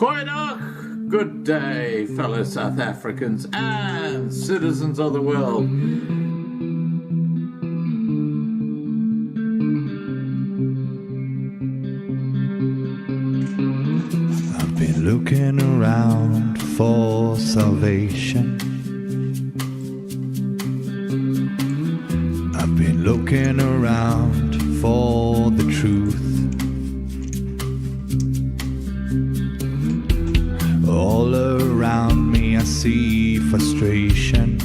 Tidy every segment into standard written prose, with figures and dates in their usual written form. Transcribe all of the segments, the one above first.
Goeiedag, good day, fellow South Africans and citizens of the world. I've been looking around for salvation. I've been looking around for the truth. All around me I see frustration,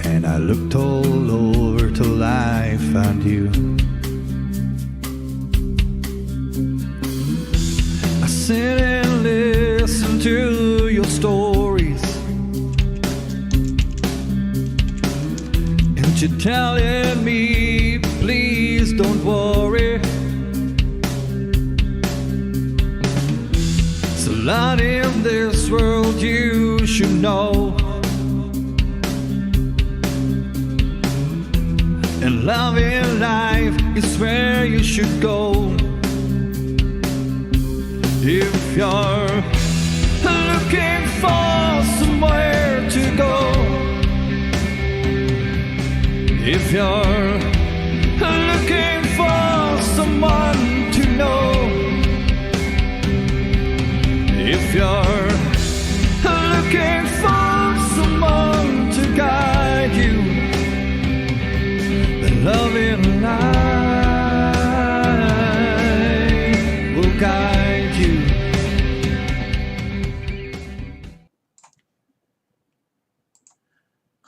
and I looked all over till I found you. I sit and listen to your stories, and you're telling me, please don't worry. Lot in this world you should know, and love in life is where you should go. If you're looking for somewhere to go, if you're looking for someone to know, if you're looking for someone to guide you, then love in life will guide you.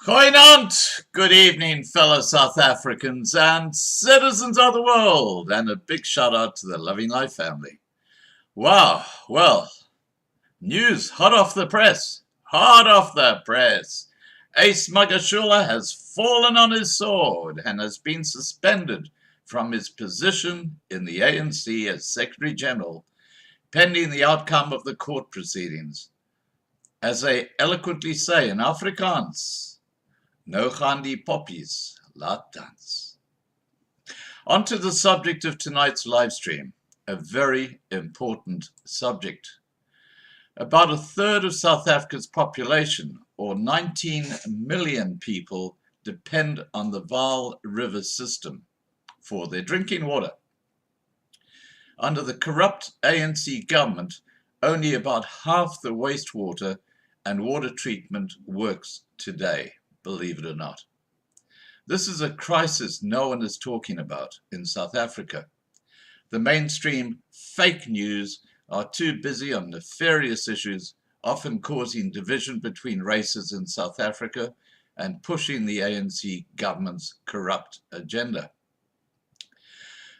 Goeienaand, good evening, fellow South Africans and citizens of the world, and a big shout out to the Loving Life family. Wow, well, news hot off the press, Ace Magashula has fallen on his sword and has been suspended from his position in the ANC as Secretary General, pending the outcome of the court proceedings. As they eloquently say in Afrikaans, no gaan die poppies laat dans. On to the subject of tonight's live stream, a very important subject. About a third of South Africa's population, or 19 million people, depend on the Vaal River System for their drinking water. Under the corrupt ANC government, only about half the wastewater and water treatment works today, believe it or not. This is a crisis no one is talking about in South Africa. The mainstream fake news are too busy on nefarious issues, often causing division between races in South Africa and pushing the ANC government's corrupt agenda.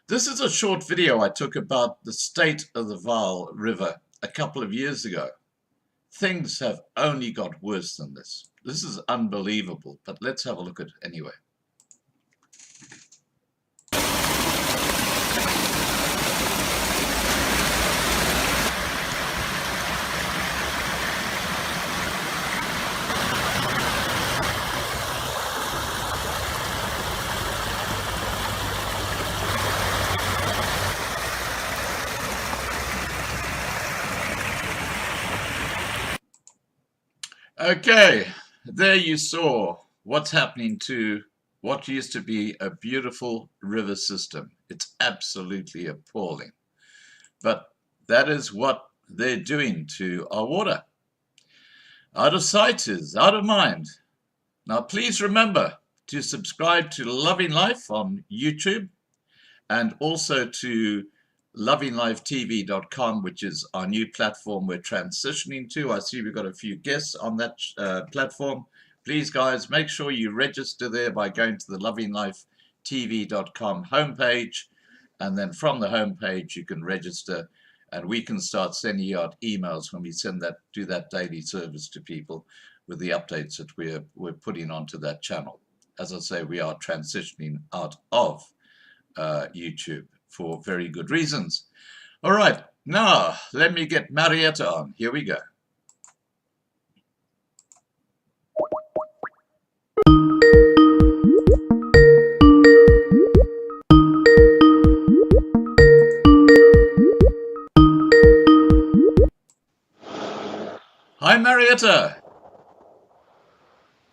This is a short video I took about the state of the Vaal River a couple of years ago. Things have only got worse than this. This is unbelievable, but let's have a look at it anyway. Okay, there you saw what's happening to what used to be a beautiful river system. It's absolutely appalling. But that is what they're doing to our water. Out of sight is out of mind. Now please remember to subscribe to Loving Life on YouTube and also to lovinglifetv.com, which is our new platform we're transitioning to. I see we've got a few guests on that platform. Please, guys, make sure you register there by going to the lovinglifetv.com homepage, and then from the homepage you can register, and we can start sending you out emails when we do that daily service to people with the updates that we're putting onto that channel. As I say, we are transitioning out of YouTube for very good reasons. All right, now let me get Mariette on. Here we go. Hi, Mariette.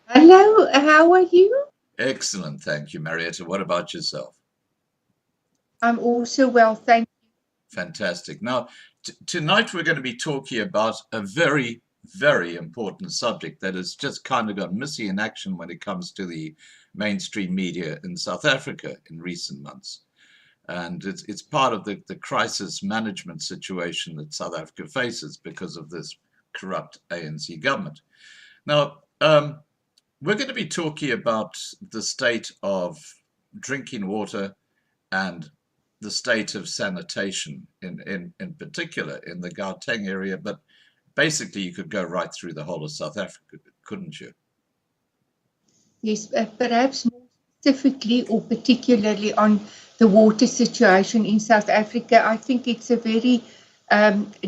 Hello, how are you? Excellent, thank you, Mariette. What about yourself? I'm also well, thank Fantastic. Now, tonight we're going to be talking about a very, very important subject that has just kind of gone missing in action when it comes to the mainstream media in South Africa in recent months. And it's part of the crisis management situation that South Africa faces because of this corrupt ANC government. Now, we're going to be talking about the state of drinking water and the state of sanitation in particular in the Gauteng area, but basically you could go right through the whole of South Africa, couldn't you? Yes, perhaps more specifically or particularly on the water situation in South Africa. I think it's a very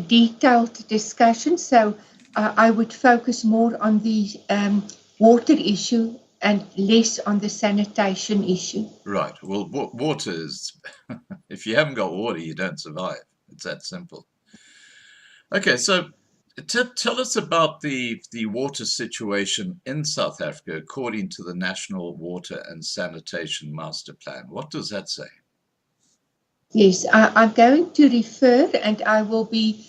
detailed discussion, so I would focus more on the water issue and less on the sanitation issue. Right. Well, water is, if you haven't got water, you don't survive. It's that simple. Okay, so tell us about the water situation in South Africa according to the National Water and Sanitation Master Plan. What does that say? Yes, I'm going to refer and I will be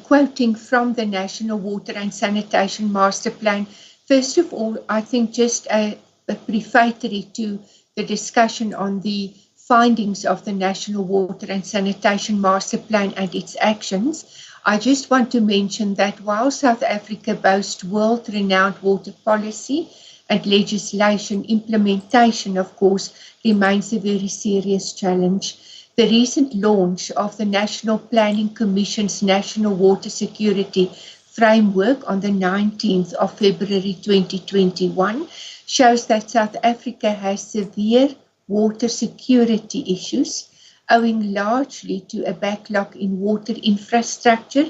quoting from the National Water and Sanitation Master Plan. First of all, I think just a prefatory to the discussion on the findings of the National Water and Sanitation Master Plan and its actions, I just want to mention that while South Africa boasts world-renowned water policy and legislation, implementation, of course, remains a very serious challenge. The recent launch of the National Planning Commission's National Water Security Framework on the 19th of February 2021 shows that South Africa has severe water security issues, owing largely to a backlog in water infrastructure,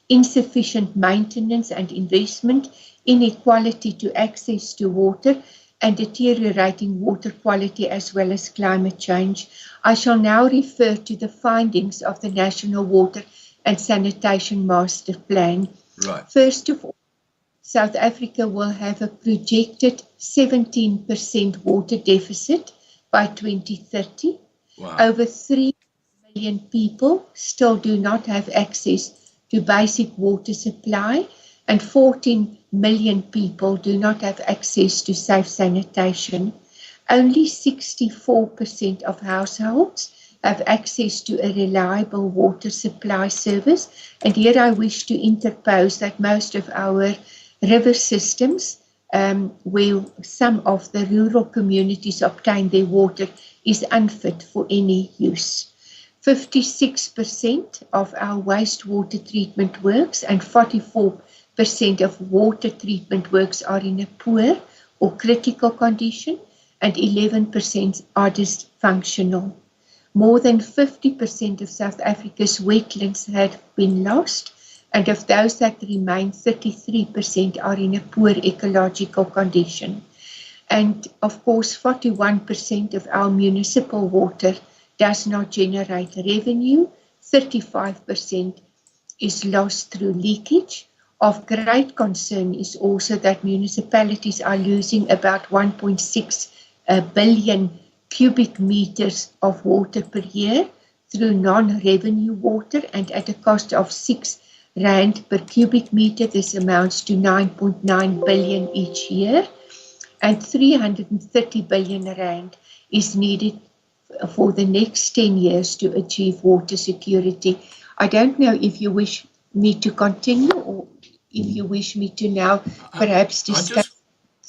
insufficient maintenance and investment, inequality to access to water, and deteriorating water quality as well as climate change. I shall now refer to the findings of the National Water and Sanitation Master Plan. Right. First of all, South Africa will have a projected 17% water deficit by 2030. Wow. Over 3 million people still do not have access to basic water supply, and 14 million people do not have access to safe sanitation. Only 64% of households have access to a reliable water supply service. And here I wish to interpose that most of our river systems, where some of the rural communities obtain their water, is unfit for any use. 56% of our wastewater treatment works and 44% of water treatment works are in a poor or critical condition, and 11% are dysfunctional. More than 50% of South Africa's wetlands have been lost, and of those that remain, 33% are in a poor ecological condition. And of course, 41% of our municipal water does not generate revenue, 35% is lost through leakage. Of great concern is also that municipalities are losing about 1.6 billion cubic meters of water per year through non-revenue water, and at a cost of R6 per cubic meter, this amounts to 9.9 billion each year, and 330 billion rand is needed for the next 10 years to achieve water security. I don't know if you wish me to continue or if you wish me to now perhaps discuss.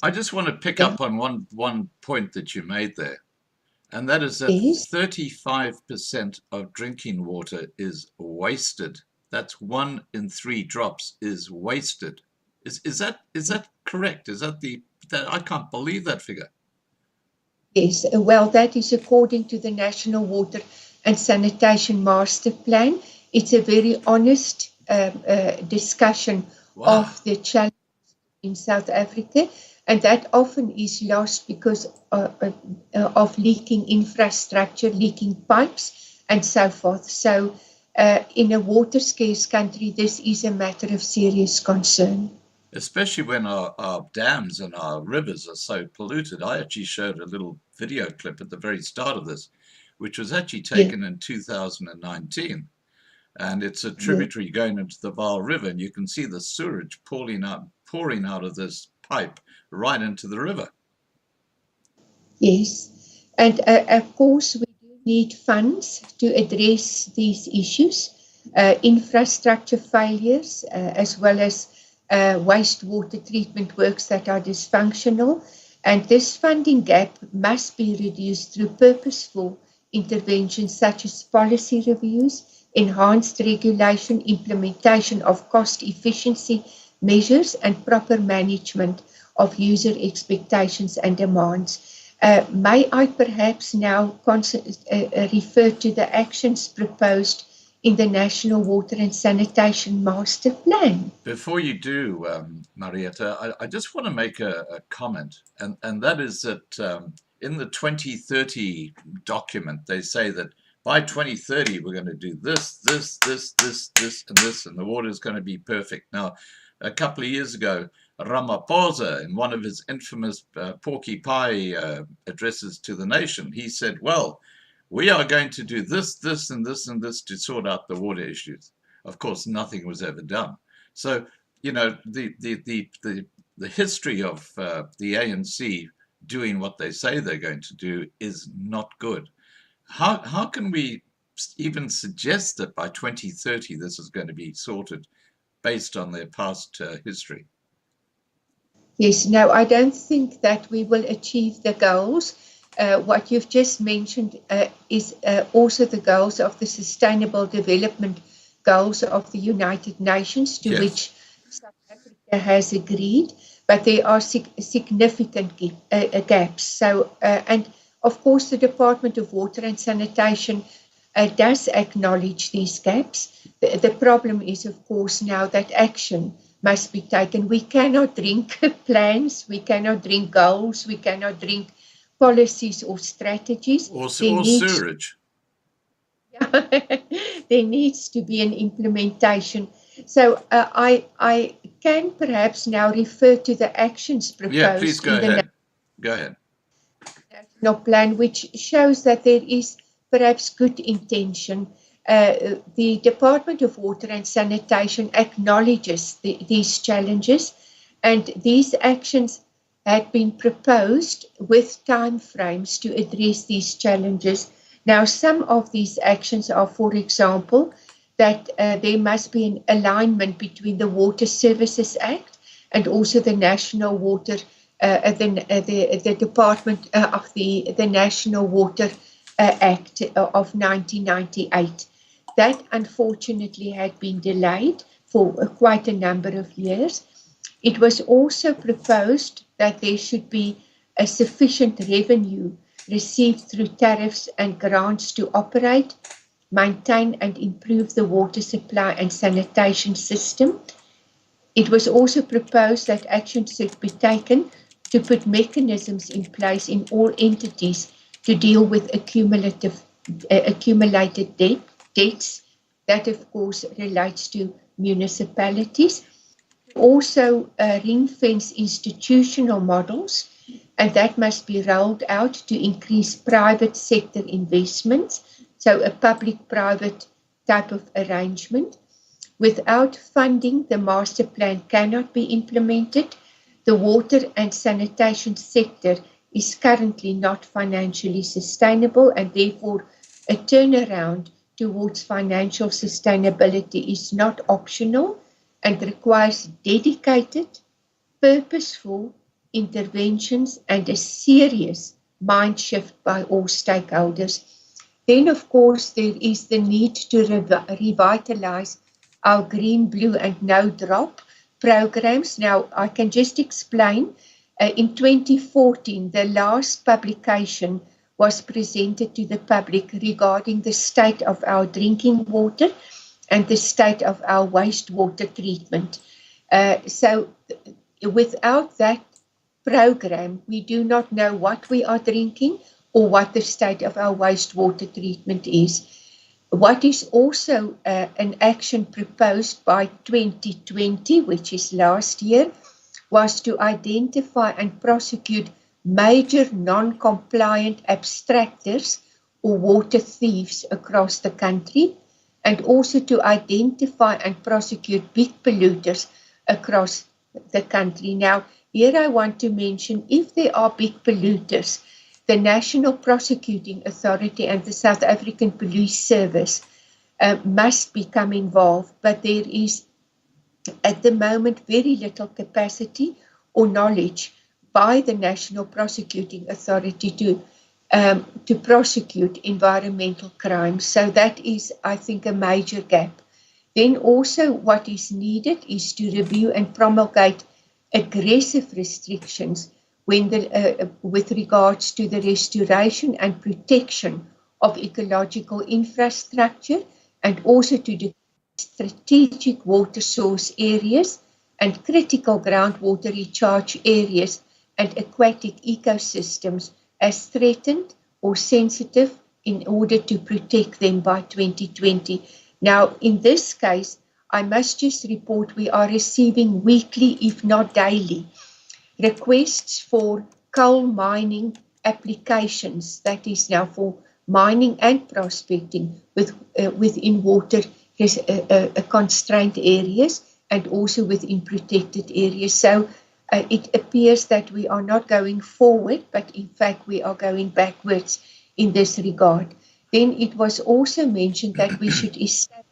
I just want to pick up on one point that you made there, and that is that Yes. 35% of drinking water is wasted. That's 1 in 3 drops is wasted. Is that correct? Is that I can't believe that figure. Yes, well, that is according to the National Water and Sanitation Master Plan. It's a very honest discussion of the challenges in South Africa, and that often is lost because of leaking infrastructure, leaking pipes, and so forth. So in a water scarce country, this is a matter of serious concern. Especially when our dams and our rivers are so polluted. I actually showed a little video clip at the very start of this, which was actually taken in 2019. And it's a tributary going into the Vaal River, and you can see the sewage pouring out of this pipe right into the river. Yes, and of course we do need funds to address these issues, infrastructure failures, as well as wastewater treatment works that are dysfunctional. And this funding gap must be reduced through purposeful interventions such as policy reviews, enhanced regulation, implementation of cost efficiency measures, and proper management of user expectations and demands. May I perhaps now refer to the actions proposed in the National Water and Sanitation Master Plan? Before you do, Mariette, I just want to make a comment, and that is that in the 2030 document, they say that by 2030, we're going to do this, and this, and the water is going to be perfect. Now, a couple of years ago, Ramaphosa, in one of his infamous porky pie addresses to the nation, he said, well, we are going to do this, this, and this, and this to sort out the water issues. Of course, nothing was ever done. So, you know, the history of the ANC doing what they say they're going to do is not good. How can we even suggest that by 2030 this is going to be sorted based on their past history? Yes, no, I don't think that we will achieve the goals. What you've just mentioned is also the goals of the Sustainable Development Goals of the United Nations, to which South Africa has agreed, but there are significant gaps. So, and of course, the Department of Water and Sanitation does acknowledge these gaps. The problem is, of course, now that action must be taken. We cannot drink plans, we cannot drink goals, we cannot drink policies or strategies. Or sewerage. There needs to be an implementation. So I can perhaps now refer to the actions proposed. Yeah, please go ahead. Go ahead. National plan, which shows that there is perhaps good intention. The Department of Water and Sanitation acknowledges these challenges, and these actions had been proposed with timeframes to address these challenges. Now, some of these actions are, for example, that there must be an alignment between the Water Services Act and also the National Water, the Department of the National Water Act of 1998. That unfortunately had been delayed for quite a number of years. It was also proposed that there should be a sufficient revenue received through tariffs and grants to operate, maintain and improve the water supply and sanitation system. It was also proposed that action should be taken to put mechanisms in place in all entities to deal with accumulated debts. That, of course, relates to municipalities. Also, ring-fence institutional models, and that must be rolled out to increase private sector investments, so a public-private type of arrangement. Without funding, the master plan cannot be implemented. The water and sanitation sector is currently not financially sustainable, and therefore a turnaround towards financial sustainability is not optional and requires dedicated, purposeful interventions and a serious mind shift by all stakeholders. Then, of course, there is the need to revitalize our green, blue and no drop programs. Now, I can just explain. In 2014, the last publication was presented to the public regarding the state of our drinking water and the state of our wastewater treatment. So without that program, we do not know what we are drinking or what the state of our wastewater treatment is. What is also an action proposed by 2020, which is last year, was to identify and prosecute major non-compliant abstractors or water thieves across the country, and also to identify and prosecute big polluters across the country. Now, here I want to mention, if there are big polluters, the National Prosecuting Authority and the South African Police Service must become involved, but there is at the moment very little capacity or knowledge by the National Prosecuting Authority to prosecute environmental crimes. So that is, I think, a major gap. Then also what is needed is to review and promulgate aggressive restrictions when with regards to the restoration and protection of ecological infrastructure, and also to the strategic water source areas and critical groundwater recharge areas and aquatic ecosystems as threatened or sensitive in order to protect them by 2020. Now, in this case, I must just report we are receiving weekly, if not daily, requests for coal mining applications, that is now for mining and prospecting within water constrained areas and also within protected areas. So it appears that we are not going forward, but in fact we are going backwards in this regard. Then it was also mentioned that we should establish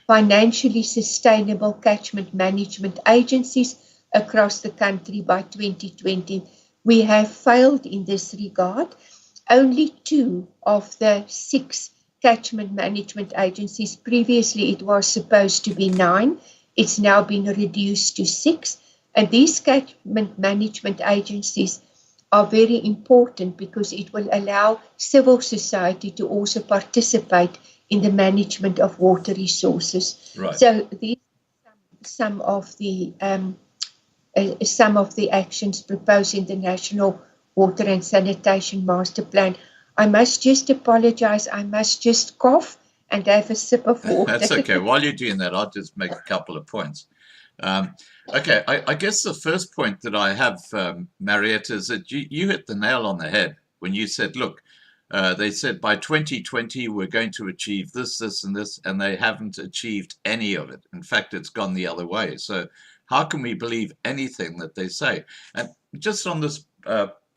financially sustainable catchment management agencies across the country by 2020. We have failed in this regard. Only 2 of the 6 catchment management agencies, previously it was supposed to be 9, it's now been reduced to 6. And these catchment management agencies are very important because it will allow civil society to also participate in the management of water resources. Right. So these are some of the actions proposed in the National Water and Sanitation Master Plan. I must just apologize. I must just cough and have a sip of water. That's okay. While you're doing that, I'll just make a couple of points. Okay, I guess the first point that I have, Mariette, is that you hit the nail on the head when you said, look, they said by 2020 we're going to achieve this, this, and this, and they haven't achieved any of it. In fact, it's gone the other way. So how can we believe anything that they say? And just on this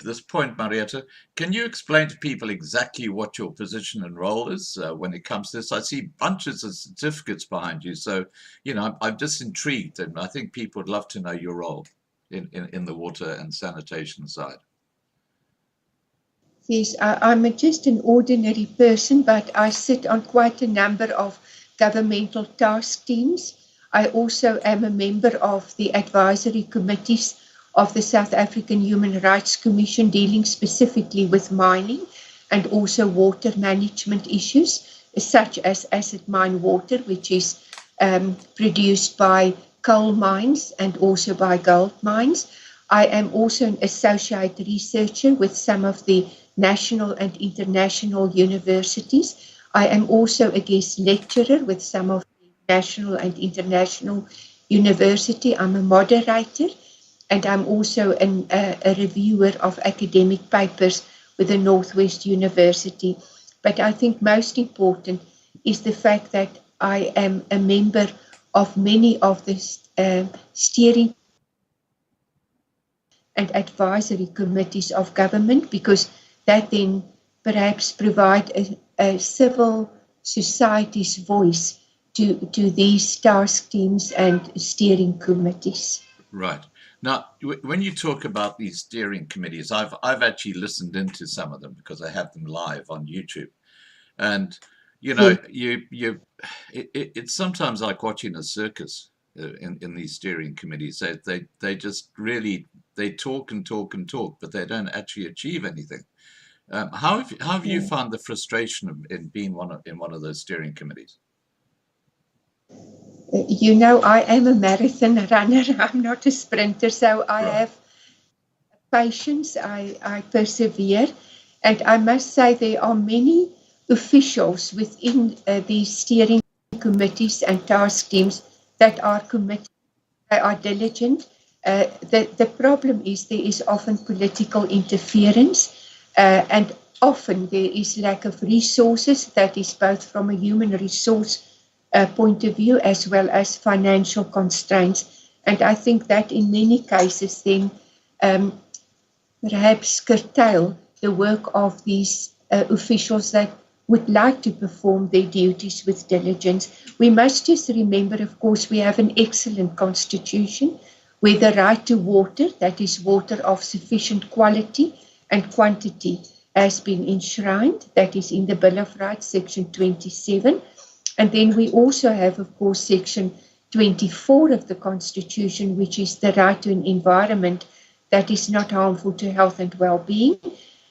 this point, Mariette, can you explain to people exactly what your position and role is when it comes to this? I see bunches of certificates behind you, so I'm just intrigued, and I think people would love to know your role in the water and sanitation side. Yes, I'm just an ordinary person, but I sit on quite a number of governmental task teams. I also am a member of the advisory committees of the South African Human Rights Commission, dealing specifically with mining and also water management issues, such as acid mine water, which is produced by coal mines and also by gold mines. I am also an associate researcher with some of the national and international universities. I am also a guest lecturer with some of the national and international university. I'm a moderator, and I'm also a reviewer of academic papers with the Northwest University. But I think most important is the fact that I am a member of many of the steering and advisory committees of government, because that then perhaps provide a civil society's voice to these task teams and steering committees. Right. Now, when you talk about these steering committees, I've actually listened into some of them because I have them live on YouTube, and it's sometimes like watching a circus in these steering committees. They just really talk and talk and talk, but they don't actually achieve anything. How have you found the frustration in being in one of those steering committees? I am a marathon runner. I'm not a sprinter, so I have patience. I persevere, and I must say there are many officials within these steering committees and task teams that are committed, they are diligent. The problem is there is often political interference and often there is lack of resources, that is both from a human resource point of view as well as financial constraints. And I think that in many cases then perhaps curtail the work of these officials that would like to perform their duties with diligence. We must just remember, of course, we have an excellent constitution where the right to water, that is water of sufficient quality and quantity, has been enshrined. That is in the Bill of Rights, Section 27. And then we also have, of course, Section 24 of the Constitution, which is the right to an environment that is not harmful to health and well-being.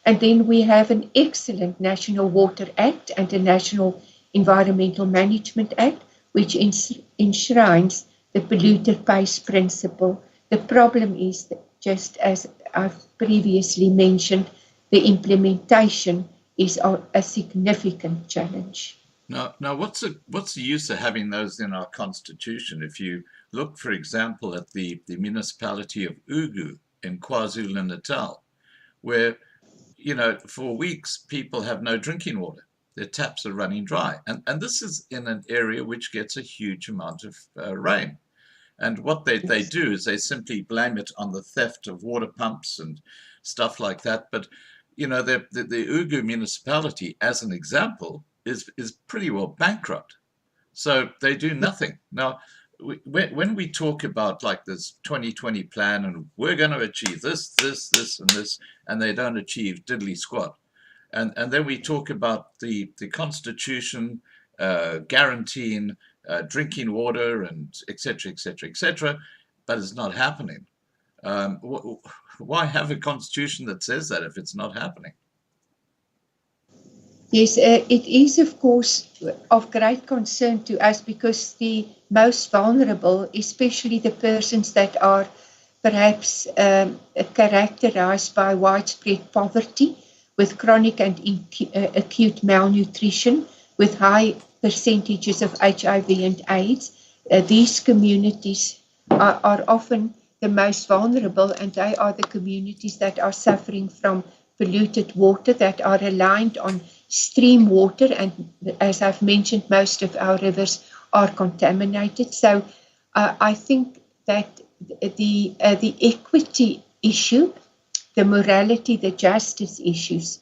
And then we have an excellent National Water Act and a National Environmental Management Act, which enshrines the polluter pays principle. The problem is that, just as I've previously mentioned, the implementation is a significant challenge. Now, what's the use of having those in our constitution? If you look, for example, at the municipality of Ugu in KwaZulu-Natal, where, you know, for weeks people have no drinking water. Their taps are running dry. And this is in an area which gets a huge amount of rain. And what they do is they simply blame it on the theft of water pumps and stuff like that. But, you know, the Ugu municipality, as an example, is pretty well bankrupt. So they do nothing. Now, when we talk about like this 2020 plan and we're going to achieve this, and this, and they don't achieve diddly squat. And then we talk about the Constitution guaranteeing drinking water and et cetera, but it's not happening. Why have a constitution that says that if it's not happening? Yes, it is, of course, of great concern to us because the most vulnerable, especially the persons that are perhaps characterized by widespread poverty, with chronic and acute malnutrition, with high percentages of HIV and AIDS, these communities are often the most vulnerable, and they are the communities that are suffering from polluted water, that are reliant on stream water, and as I've mentioned, most of our rivers are contaminated. So I think that the equity issue, the morality, the justice issues,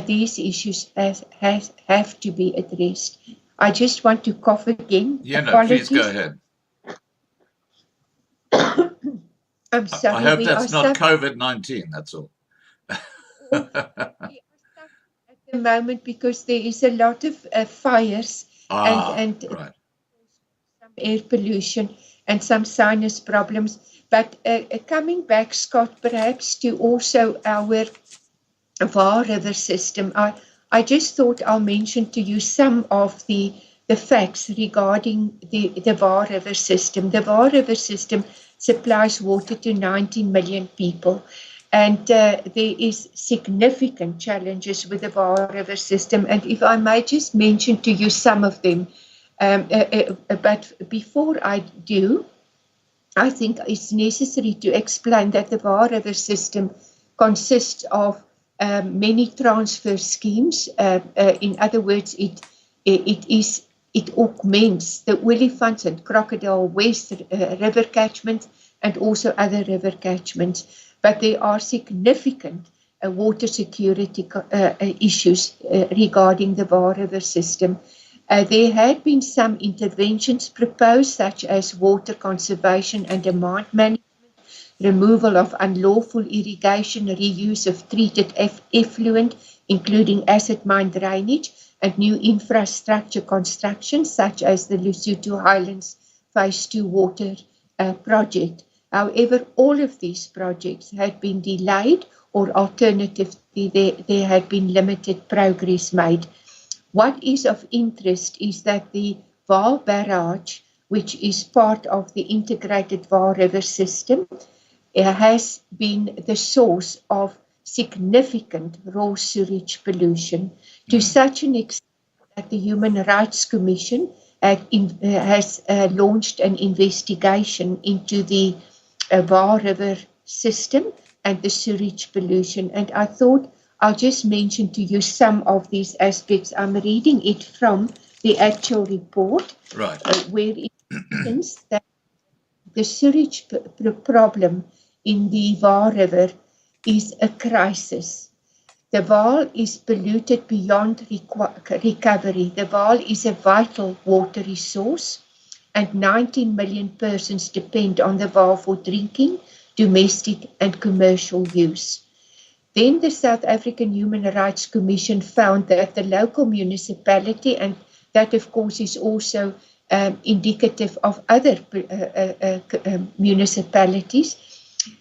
these issues have to be addressed. I just want to cough again. Yeah, no, please go ahead. I'm sorry. I hope that's not COVID-19, that's all. At the moment, because there is a lot of fires and right. some air pollution and some sinus problems. But coming back, Scott, perhaps to also our Vaal River system, I just thought I'll mention to you some of the facts regarding the Vaal River system. The Vaal River system supplies water to 19 million people. And there is significant challenges with the Vaal River system. And if I may just mention to you some of them, but before I do, I think it's necessary to explain that the Vaal River system consists of many transfer schemes. In other words, it augments the Olifants and Crocodile West river catchments and also other river catchments. But there are significant water security issues regarding the Vaal River system. There had been some interventions proposed, such as water conservation and demand management, removal of unlawful irrigation, reuse of treated effluent, including acid mine drainage, and new infrastructure construction, such as the Usutu Highlands Phase 2 water project. However, all of these projects had been delayed, or alternatively, there had been limited progress made. What is of interest is that the Vaal Barrage, which is part of the Integrated Vaal River System, has been the source of significant raw sewage pollution to such an extent that the Human Rights Commission has launched an investigation into the Vaal River system and the sewage pollution. And I thought I'll just mention to you some of these aspects. I'm reading it from the actual report, Right. where it mentions that the sewage problem in the Vaal River is a crisis. The Vaal is polluted beyond recovery. The Vaal is a vital water resource, and 19 million persons depend on the Vaal for drinking, domestic and commercial use. Then the South African Human Rights Commission found that the local municipality, and that of course is also indicative of other municipalities,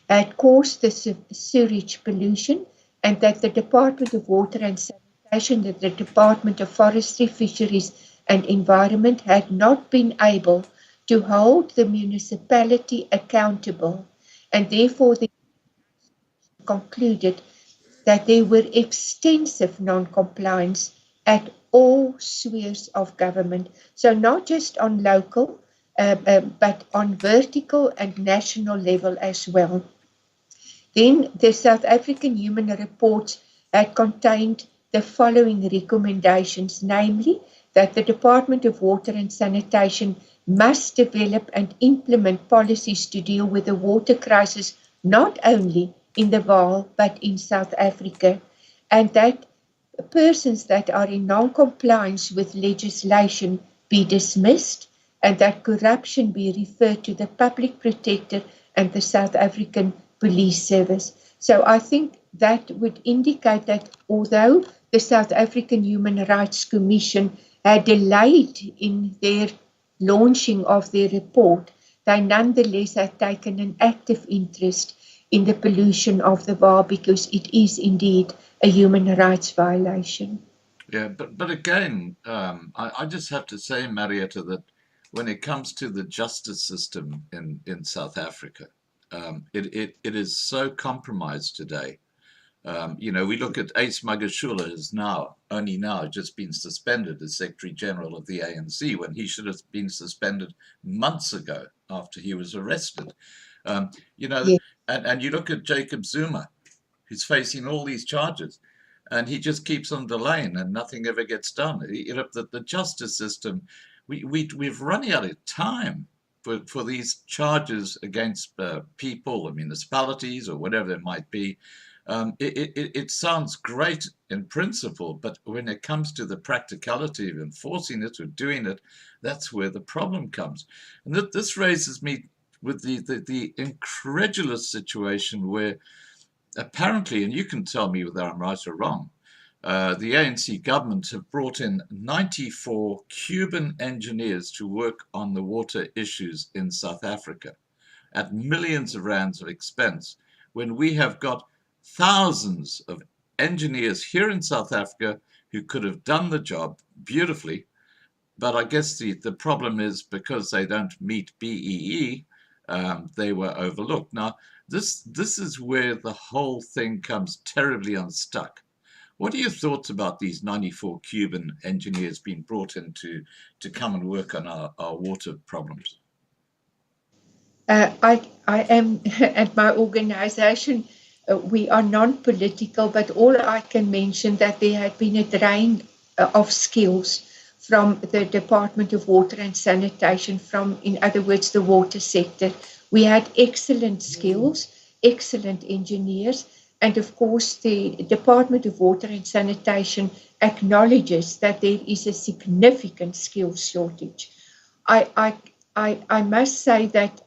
had caused the sewage pollution, and that the Department of Water and Sanitation, that the Department of Forestry, Fisheries and Environment had not been able to hold the municipality accountable, and therefore they concluded that there were extensive non-compliance at all spheres of government. So not just on local, but on vertical and national level as well. Then the South African Human Reports had contained the following recommendations, namely that the Department of Water and Sanitation must develop and implement policies to deal with the water crisis, not only in the Vaal, but in South Africa, and that persons that are in non-compliance with legislation be dismissed, and that corruption be referred to the Public Protector and the South African Police Service. So I think that would indicate that although the South African Human Rights Commission had delayed in their launching of their report, they nonetheless had taken an active interest in the pollution of the Vaal, because it is indeed a human rights violation. Yeah, but again, I just have to say, Mariette, that when it comes to the justice system in South Africa, it is so compromised today. We look at Ace Magashule has only now just been suspended as Secretary General of the ANC, when he should have been suspended months ago after he was arrested. Yes. And you look at Jacob Zuma, who's facing all these charges, and he just keeps on delaying, and nothing ever gets done. The justice system, we've run out of time for these charges against people or municipalities or whatever it might be. It sounds great in principle, but when it comes to the practicality of enforcing it or doing it, that's where the problem comes. And this raises me with the incredulous situation where apparently, and you can tell me whether I'm right or wrong, the ANC government have brought in 94 Cuban engineers to work on the water issues in South Africa at millions of rands of expense, when we have got thousands of engineers here in South Africa who could have done the job beautifully. But I guess the problem is, because they don't meet BEE, they were overlooked. Now, this is where the whole thing comes terribly unstuck. What are your thoughts about these 94 Cuban engineers being brought in to come and work on our water problems? I am, at my organization, we are non-political, but all I can mention that there had been a drain of skills from the Department of Water and Sanitation, from, in other words, the water sector. We had excellent skills, excellent engineers, and of course the Department of Water and Sanitation acknowledges that there is a significant skills shortage. I must say that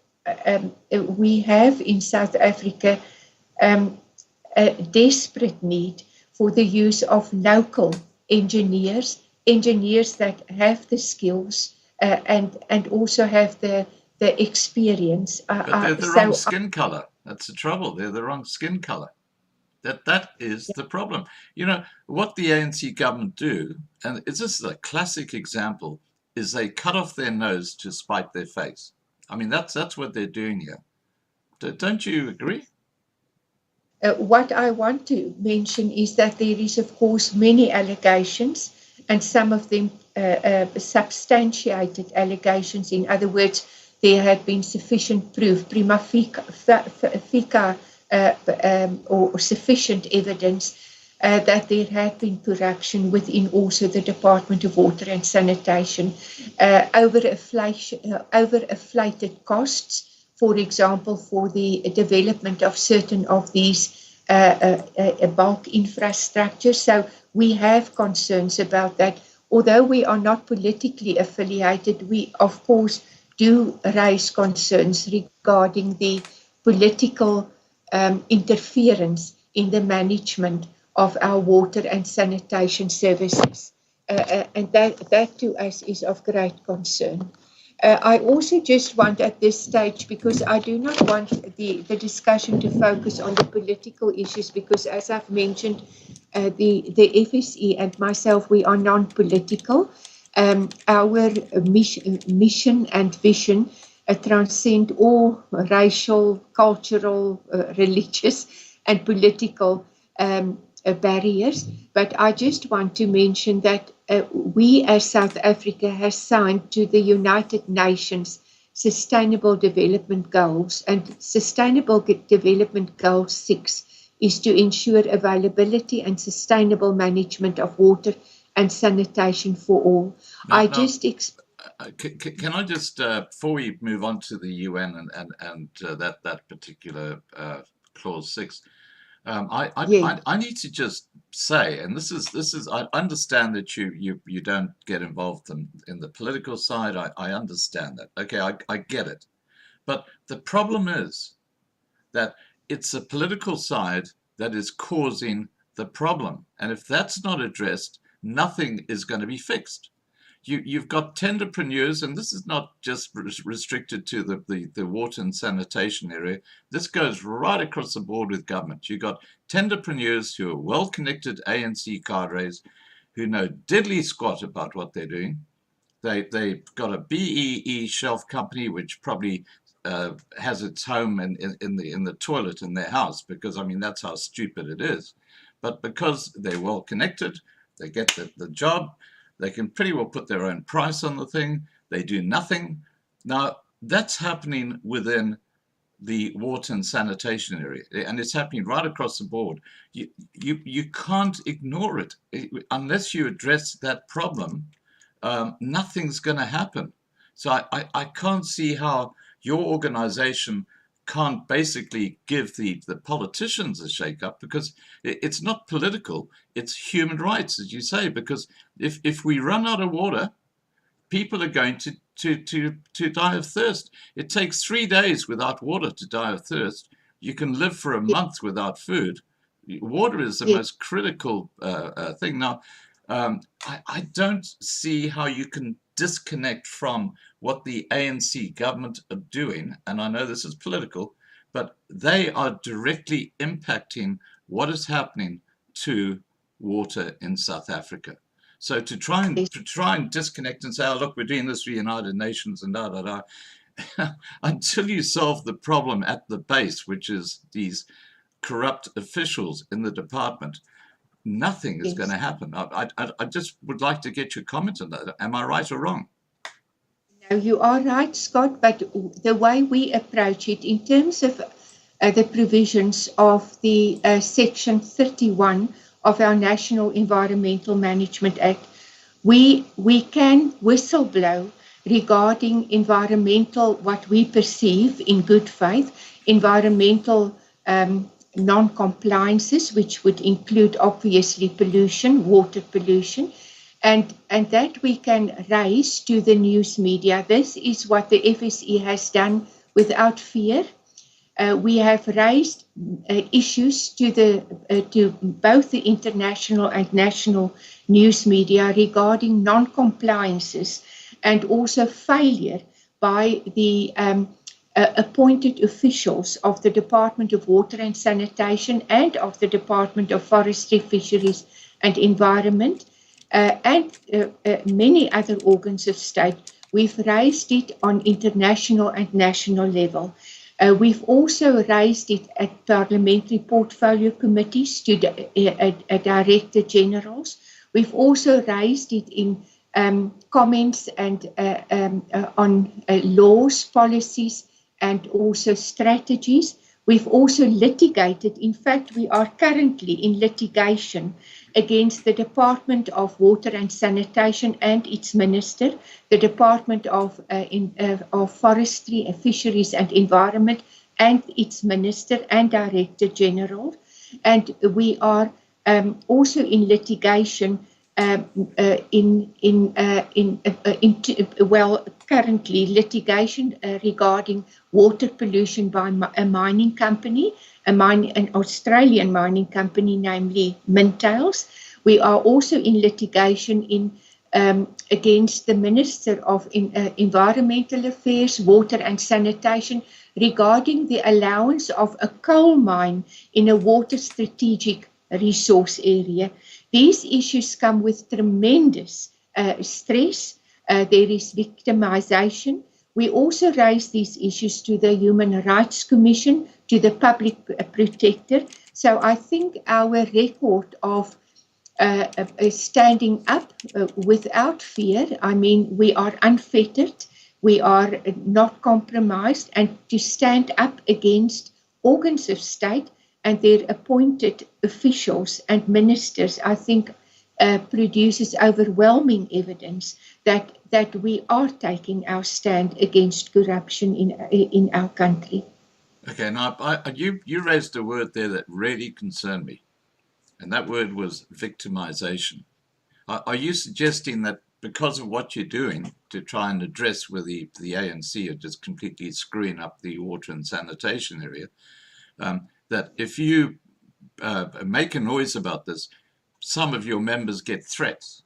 we have in South Africa a desperate need for the use of local engineers that have the skills and also have the experience. But they're the wrong skin color. That's the trouble. They're the wrong skin color. That is the problem. What the ANC government do, and this is a classic example, is they cut off their nose to spite their face. I mean, that's what they're doing here. Don't you agree? What I want to mention is that there is, of course, many allegations, and some of them substantiated allegations. In other words, there had been sufficient proof, prima facie, or sufficient evidence that there had been corruption within also the Department of Water and Sanitation, overinflated costs, for example, for the development of certain of these bulk infrastructure. So we have concerns about that. Although we are not politically affiliated, we of course do raise concerns regarding the political interference in the management of our water and sanitation services. And that to us is of great concern. I also just want at this stage, because I do not want the discussion to focus on the political issues, because as I've mentioned, the FSE and myself, we are non-political. Our mission and vision transcend all racial, cultural, religious and political barriers. But I just want to mention that we as South Africa has signed to the United Nations Sustainable Development Goals, and Sustainable Development Goal 6 is to ensure availability and sustainable management of water and sanitation for all. Can I just, before we move on to the UN and that particular clause 6, I need to just say, and this is I understand that you don't get involved in the political side. I understand that. Okay, I get it. But the problem is that it's a political side that is causing the problem. And if that's not addressed, nothing is going to be fixed. You've got tenderpreneurs, and this is not just restricted to the water and sanitation area. This goes right across the board with government. You've got tenderpreneurs who are well-connected ANC cadres who know diddly squat about what they're doing. They've got a BEE shelf company which probably has its home in the toilet in their house, because, I mean, that's how stupid it is. But because they're well-connected, they get the job. They can pretty well put their own price on the thing. They do nothing. Now, that's happening within the water and sanitation area, and it's happening right across the board. You can't ignore it. Unless you address that problem, nothing's going to happen. So I can't see how your organization can't basically give the politicians a shake-up, because it's not political, it's human rights, as you say, because if we run out of water, people are going to die of thirst. It takes 3 days without water to die of thirst. You can live for a month without food. Water is the most critical thing. Now, I don't see how you can disconnect from what the ANC government are doing, and I know this is political, but they are directly impacting what is happening to water in South Africa. So to try and disconnect and say, oh, look, we're doing this for the United Nations and until you solve the problem at the base, which is these corrupt officials in the department, nothing is going to happen. I just would like to get your comment on that. Am I right or wrong? No, you are right, Scott, but the way we approach it in terms of the provisions of the Section 31 of our National Environmental Management Act, we can whistleblow regarding environmental, what we perceive in good faith, environmental non-compliances, which would include obviously pollution, water pollution, and that we can raise to the news media. This is what the FSE has done without fear. We have raised issues to both the international and national news media regarding non-compliances and also failure by the appointed officials of the Department of Water and Sanitation and of the Department of Forestry, Fisheries and Environment, and many other organs of state. We've raised it on international and national level. We've also raised it at parliamentary portfolio committees to director generals. We've also raised it in comments and on laws, policies, and also strategies. We've also litigated. In fact, we are currently in litigation against the Department of Water and Sanitation and its minister, the Department of Forestry, Fisheries and Environment and its minister and director general. And we are also in litigation currently litigation regarding water pollution by a mining company, an Australian mining company, namely Mintails. We are also in litigation against the Minister of Environmental Affairs, Water and Sanitation regarding the allowance of a coal mine in a water strategic resource area. These issues come with tremendous stress. There is victimization. We also raise these issues to the Human Rights Commission, to the Public Protector. So I think our record of standing up without fear, I mean, we are unfettered, we are not compromised, and to stand up against organs of state and their appointed officials and ministers, I think produces overwhelming evidence that we are taking our stand against corruption in our country. Okay, now you raised a word there that really concerned me, and that word was victimization. Are you suggesting that because of what you're doing to try and address where the ANC are just completely screwing up the water and sanitation area, that if you make a noise about this, some of your members get threats?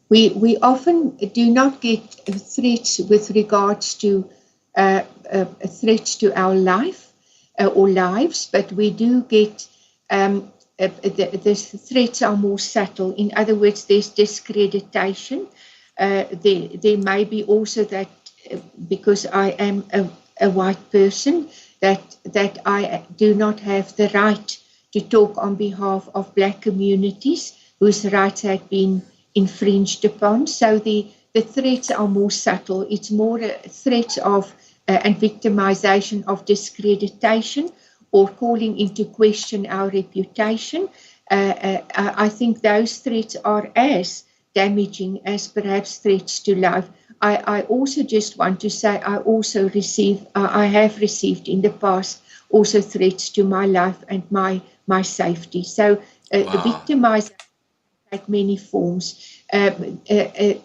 We often do not get threats with regards to threats to our life or lives, but we do get the threats are more subtle. In other words, there's discreditation. There may be also that because I am a white person, that I do not have the right to talk on behalf of Black communities whose rights had been infringed upon. So the threats are more subtle. It's more threats of and victimization of discreditation or calling into question our reputation. I think those threats are as damaging as perhaps threats to life. I also just want to say I have received in the past also threats to my life and my safety. So victimization take many forms. I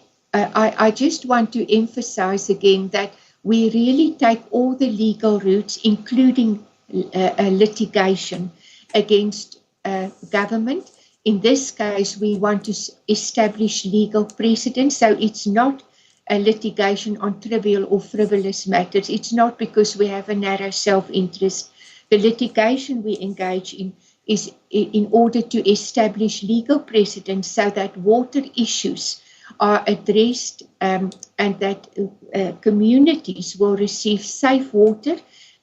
just want to emphasize again that we really take all the legal routes, including litigation against government. In this case, we want to establish legal precedent, so it's not a litigation on trivial or frivolous matters. It's not because we have a narrow self-interest. The litigation we engage in is in order to establish legal precedent so that water issues are addressed and that communities will receive safe water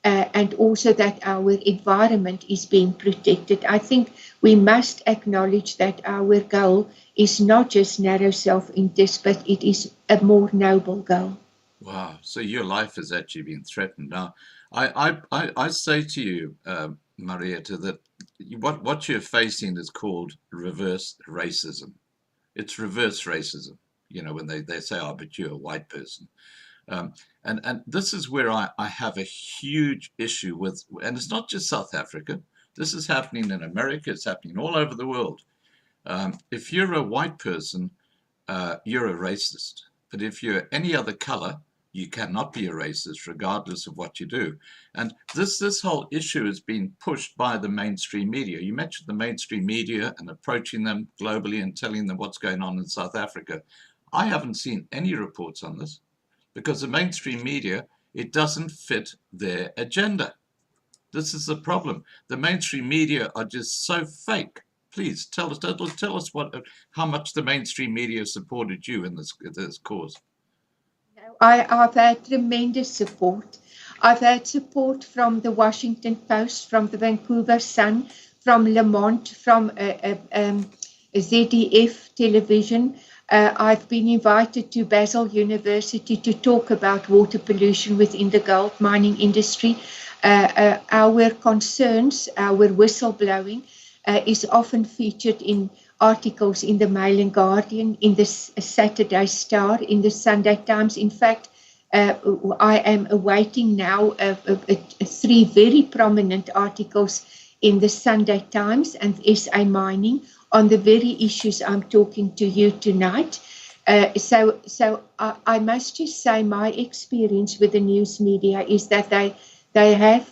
and also that our environment is being protected. I think we must acknowledge that our goal is not just narrow self-interest, but it is a more noble goal. Wow, so your life has actually been threatened. Now, I say to you, Mariette, that what you're facing is called reverse racism. It's reverse racism, you know, when they say, oh, but you're a white person. And this is where I have a huge issue with, and it's not just South Africa. This is happening in America. It's happening all over the world. If you're a white person, you're a racist. But if you're any other color, you cannot be a racist regardless of what you do. And this whole issue is being pushed by the mainstream media. You mentioned the mainstream media and approaching them globally and telling them what's going on in South Africa. I haven't seen any reports on this because the mainstream media, it doesn't fit their agenda. This is the problem. The mainstream media are just so fake. Please tell us how much the mainstream media supported you in this cause. No, I've had tremendous support. I've had support from the Washington Post, from the Vancouver Sun, from Le Monde, from ZDF television. I've been invited to Basel University to talk about water pollution within the gold mining industry. Our concerns, our whistleblowing is often featured in articles in the Mail and Guardian, in the Saturday Star, in the Sunday Times. In fact, I am awaiting now 3 very prominent articles in the Sunday Times and SA Mining on the very issues I'm talking to you tonight. So I must just say my experience with the news media is that they have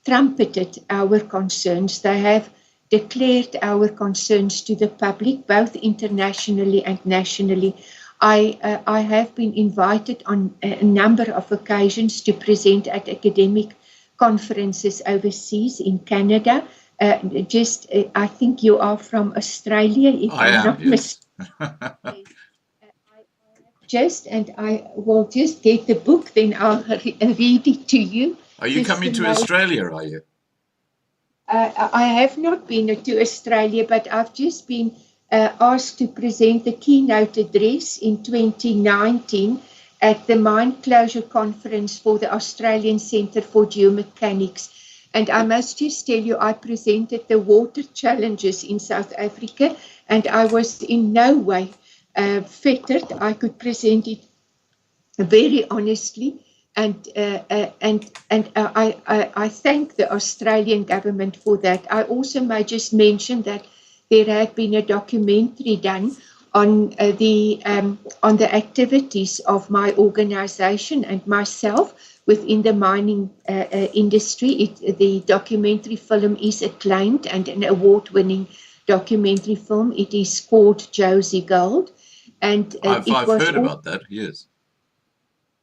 trumpeted our concerns. They have declared our concerns to the public, both internationally and nationally. I have been invited on a number of occasions to present at academic conferences overseas in Canada. I think you are from Australia, if I'm not mistaken. And I will just get the book, then I'll read it to you. Are you coming to Australia, are you? I have not been to Australia, but I've just been asked to present the keynote address in 2019 at the Mine Closure Conference for the Australian Centre for Geomechanics. And I must just tell you, I presented the water challenges in South Africa, and I was in no way fettered. I could present it very honestly. And I thank the Australian government for that. I also may just mention that there had been a documentary done on the activities of my organization and myself within the mining industry. The documentary film is acclaimed and an award-winning documentary film. It is called Josie Gold. And I've heard about that, yes.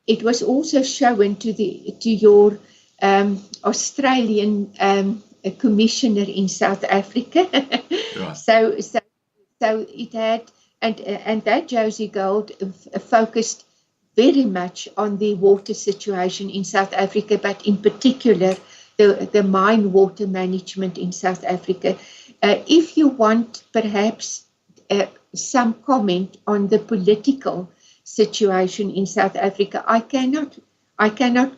It was also shown to your Australian commissioner in South Africa. Right. So it had, and that Josie Gold focused very much on the water situation in South Africa, but in particular the mine water management in South Africa. If you want perhaps some comment on the political situation in South Africa, I cannot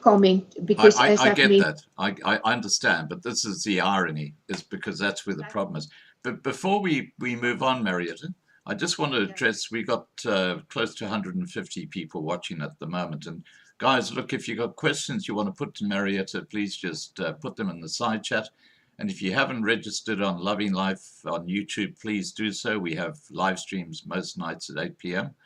comment because I get that. I understand, but this is the irony, is because that's where the problem is. But before we move on, Mariette, I just want to address, we got close to 150 people watching at the moment. And guys, look, if you've got questions you want to put to Mariette, please just put them in the side chat. And if you haven't registered on Loving Life on YouTube, please do so. We have live streams most nights at 8 p.m.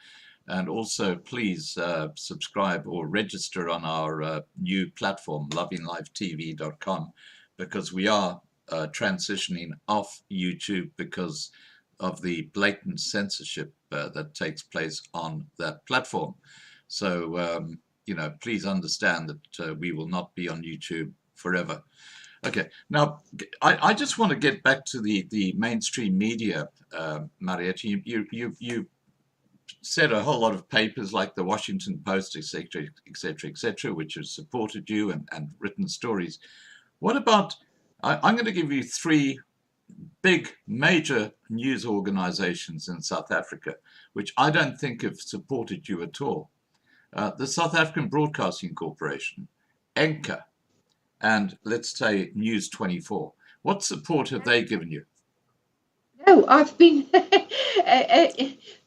And also, please subscribe or register on our new platform, lovinglifetv.com, because we are transitioning off YouTube because of the blatant censorship that takes place on that platform. So, please understand that we will not be on YouTube forever. Okay, now I just want to get back to the mainstream media, Mariette. You said a whole lot of papers like the Washington Post, etc., which have supported you and written stories. What about, I'm going to give you 3 big major news organizations in South Africa, which I don't think have supported you at all. The South African Broadcasting Corporation, Anchor, and let's say News 24. What support have they given you? No, I've been,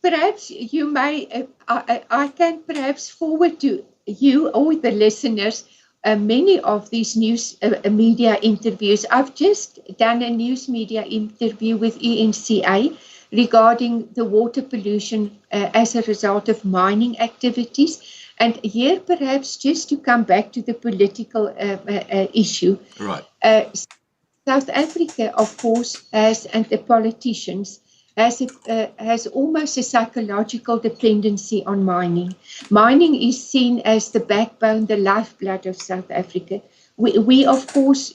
perhaps you may, I can perhaps forward to you or the listeners many of these news media interviews. I've just done a news media interview with ENCA regarding the water pollution as a result of mining activities. And here, perhaps just to come back to the political issue. Right. South Africa, of course, and the politicians, has almost a psychological dependency on mining. Mining is seen as the backbone, the lifeblood of South Africa. We of course,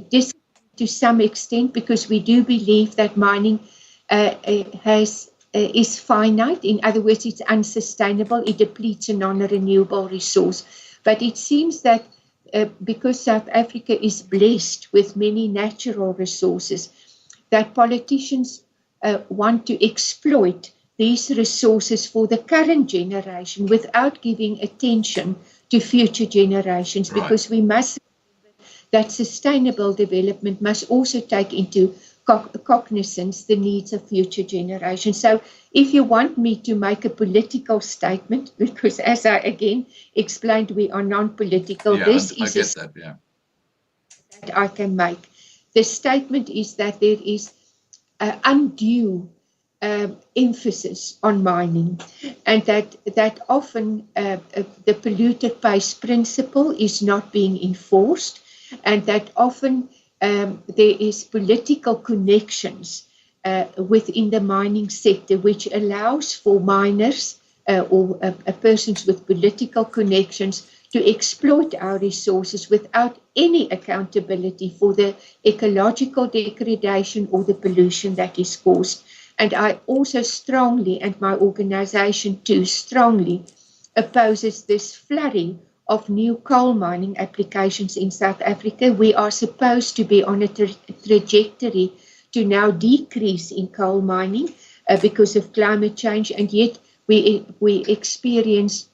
disagree to some extent because we do believe that mining has is finite. In other words, it's unsustainable. It depletes a non-renewable resource. But it seems that because South Africa is blessed with many natural resources, that politicians want to exploit these resources for the current generation without giving attention to future generations, Right. because we must remember that sustainable development must also take into cognizance the needs of future generations. So if you want me to make a political statement, because as I again explained, we are non-political, this I is get that, yeah. that I can make. The statement is that there is undue emphasis on mining, and that often the polluter pays principle is not being enforced, and that often there is political connections within the mining sector, which allows for miners or persons with political connections to exploit our resources without any accountability for the ecological degradation or the pollution that is caused. And I also strongly, and my organization too strongly, opposes this flurry of new coal mining applications in South Africa. We are supposed to be on a trajectory to now decrease in coal mining because of climate change, and yet we experience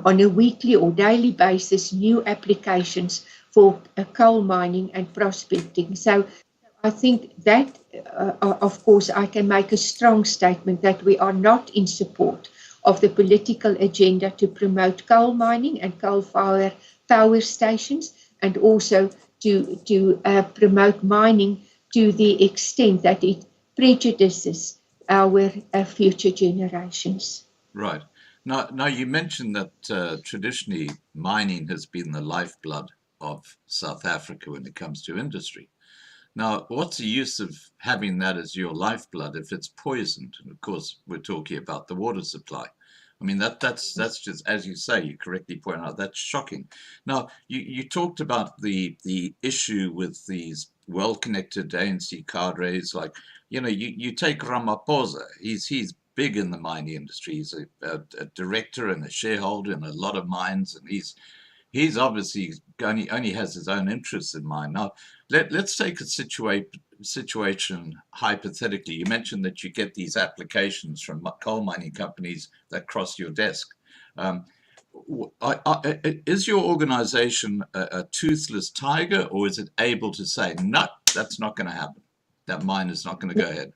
on a weekly or daily basis new applications for coal mining and prospecting. So I think that, of course, I can make a strong statement that we are not in support of the political agenda to promote coal mining and coal power stations, and also to promote mining to the extent that it prejudices our future generations. Right. Now you mentioned that traditionally mining has been the lifeblood of South Africa when it comes to industry. Now, what's the use of having that as your lifeblood if it's poisoned? And of course, we're talking about the water supply. I mean, that's just, as you say, you correctly point out, that's shocking. Now, you talked about the issue with these well-connected ANC cadres, like, you take Ramaphosa, he's big in the mining industry. He's a director and a shareholder in a lot of mines, and he's obviously only has his own interests in mind. Now, let's take a situation hypothetically. You mentioned that you get these applications from coal mining companies that cross your desk. Is your organization a toothless tiger, or is it able to say, no, that's not going to happen? That mine is not going to go ahead.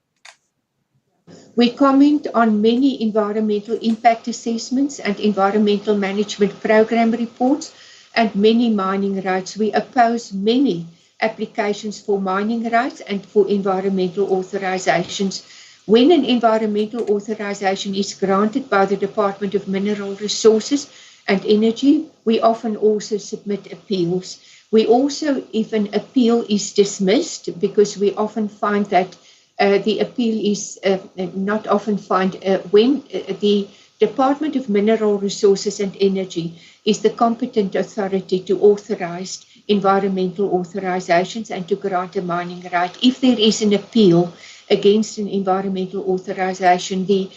We comment on many environmental impact assessments and environmental management program reports and many mining rights. We oppose many applications for mining rights and for environmental authorizations. When an environmental authorization is granted by the Department of Mineral Resources and Energy, we often also submit appeals. We also, if an appeal is dismissed, because we often find that the appeal is not often find when the Department of Mineral Resources and Energy is the competent authority to authorize environmental authorizations and to grant a mining right. If there is an appeal against an environmental authorization, the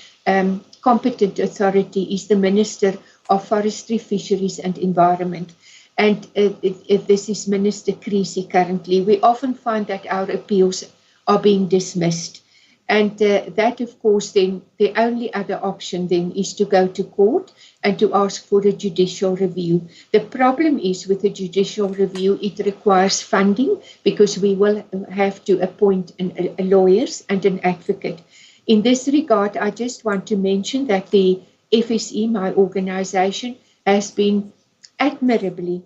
competent authority is the Minister of Forestry, Fisheries and Environment. And this is Minister Creasy currently. We often find that our appeals are being dismissed. And that, of course, then the only other option then is to go to court and to ask for a judicial review. The problem is with the judicial review, it requires funding because we will have to appoint lawyers and an advocate. In this regard, I just want to mention that the FSE, my organization, has been admirably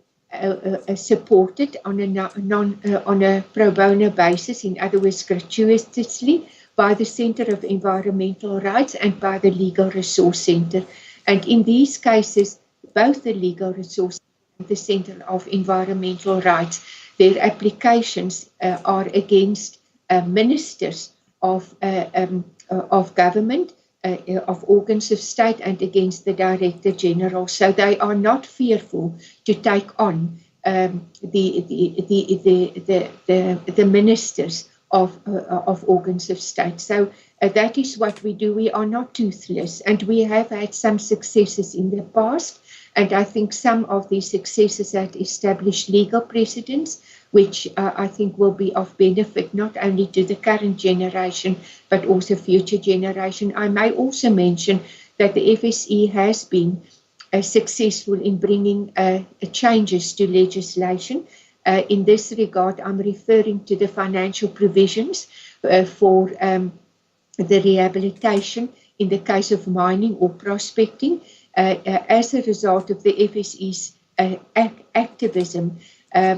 supported on a pro bono basis, in other words, gratuitously, by the Center of Environmental Rights and by the Legal Resource Center. And in these cases, both the Legal Resource and the Center of Environmental Rights, their applications are against ministers of government, of organs of state, and against the Director General. So they are not fearful to take on the ministers of organs of state. So That is what we do. We are not toothless, and we have had some successes in the past. And I think some of these successes have established legal precedents, which I think will be of benefit not only to the current generation, but also future generation. I may also mention that the FSE has been successful in bringing changes to legislation. In this regard, I'm referring to the financial provisions for the rehabilitation in the case of mining or prospecting. As a result of the FSE's activism,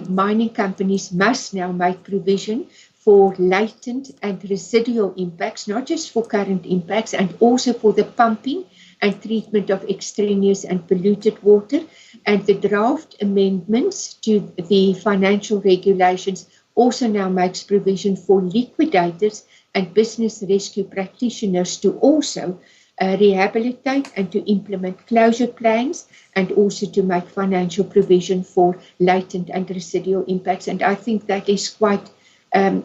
mining companies must now make provision for latent and residual impacts, not just for current impacts, and also for the pumping and treatment of extraneous and polluted water. And the draft amendments to the financial regulations also now makes provision for liquidators and business rescue practitioners to also rehabilitate and to implement closure plans, and also to make financial provision for latent and residual impacts. And I think that is quite, I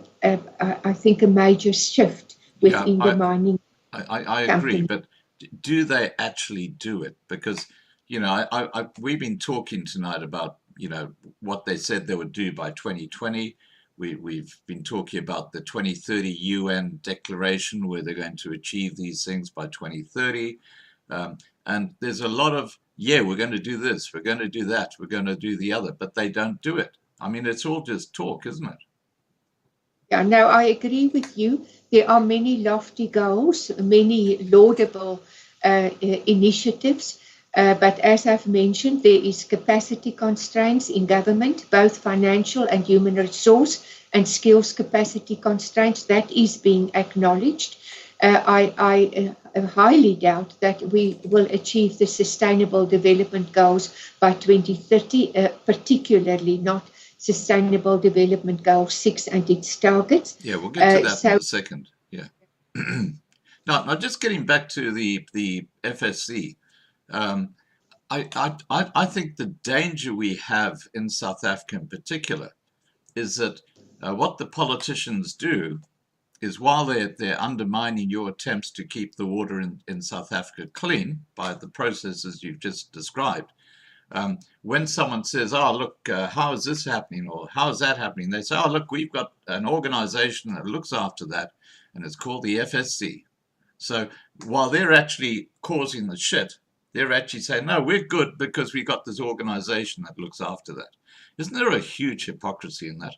think, a major shift within the mining I agree, but do they actually do it? Because, you know, we've been talking tonight about, you know, what they said they would do by 2020. We've been talking about the 2030 UN declaration where they're going to achieve these things by 2030. And there's a lot of, yeah, we're going to do this, we're going to do that, we're going to do the other, but they don't do it. I mean, it's all just talk, isn't it? Yeah, no, I agree with you. There are many lofty goals, many laudable initiatives. But as I've mentioned, there is capacity constraints in government, both financial and human resource and skills capacity constraints. That is being acknowledged. I highly doubt that we will achieve the Sustainable Development Goals by 2030, particularly not Sustainable Development Goal 6 and its targets. Yeah, we'll get to that in a second. Yeah. Now, just getting back to the FSC. I think the danger we have in South Africa in particular is that what the politicians do is, while they're undermining your attempts to keep the water in South Africa clean by the processes you've just described, when someone says, oh, look, how is this happening, or how is that happening, they say, oh, look, we've got an organization that looks after that, and it's called the FSC. So while they're actually causing the shit, they're actually saying, no, we're good because we've got this organization that looks after that. Isn't there a huge hypocrisy in that?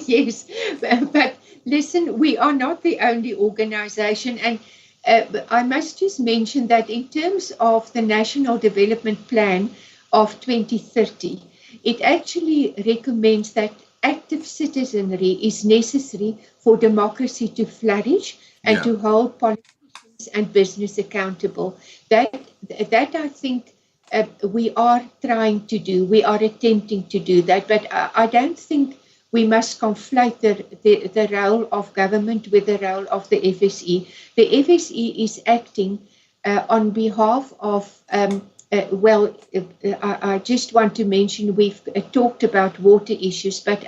Yes, but listen, we are not the only organization. And I must just mention that in terms of the National Development Plan of 2030, it actually recommends that active citizenry is necessary for democracy to flourish and to hold politicians and business accountable. That I think we are trying to do. We are attempting to do that, but I don't think we must conflate the role of government with the role of the FSE. The FSE is acting on behalf of, I just want to mention, we've talked about water issues, but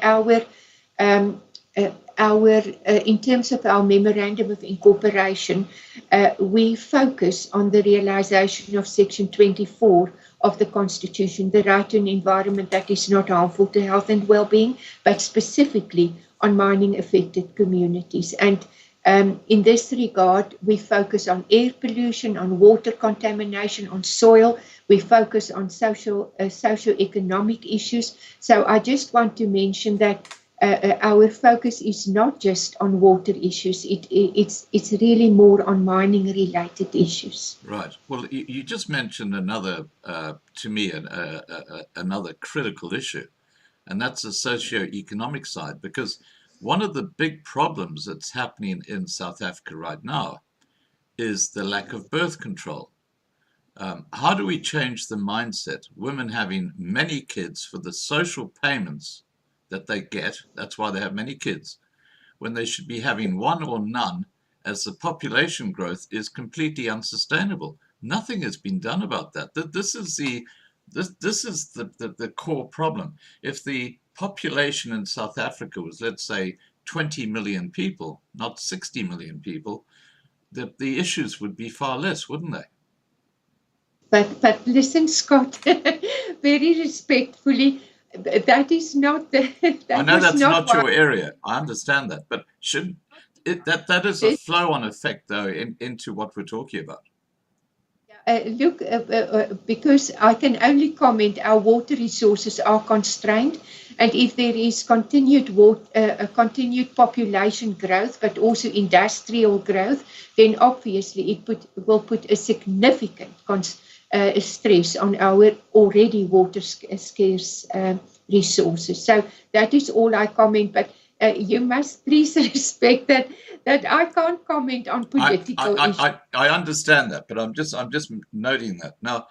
in terms of our memorandum of incorporation, we focus on the realization of Section 24 of the Constitution, the right to an environment that is not harmful to health and well-being, but specifically on mining-affected communities. And in this regard, we focus on air pollution, on water contamination, on soil. We focus on socio-economic issues. So I just want to mention that our focus is not just on water issues. It's really more on mining-related issues. Right. Well, you just mentioned another, to me, another critical issue, and that's the socio-economic side, because one of the big problems that's happening in South Africa right now is the lack of birth control. How do we change the mindset? Women having many kids for the social payments that they get, that's why they have many kids, when they should be having one or none, as the population growth is completely unsustainable. Nothing has been done about that. This is the core problem. If the population in South Africa was, let's say, 20 million people, not 60 million people, the issues would be far less, wouldn't they? But listen, Scott, very respectfully, that is not the I that know was that's not not your why. area. I understand that, but that is a flow-on effect, though, into what we're talking about. Look, because I can only comment, our water resources are constrained, and if there is continued continued population growth, but also industrial growth, then obviously it will put a significant stress on our already water scarce resources. So that is all I comment, but you must please respect that I can't comment on political issues. I understand that, but I'm just noting that now.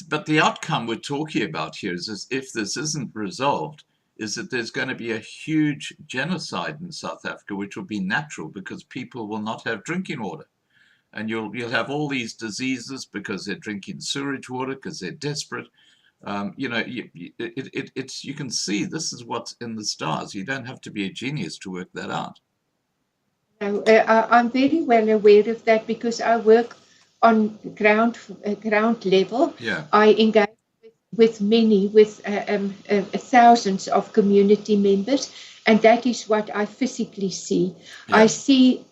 But the outcome we're talking about here is if this isn't resolved, is that there's going to be a huge genocide in South Africa, which will be natural because people will not have drinking water, and you'll have all these diseases because they're drinking sewage water because they're desperate. You know, you can see this is what's in the stars. You don't have to be a genius to work that out. No, I'm very well aware of that because I work on ground level. Yeah. I engage with thousands of community members, and that is what I physically see. Yeah. I see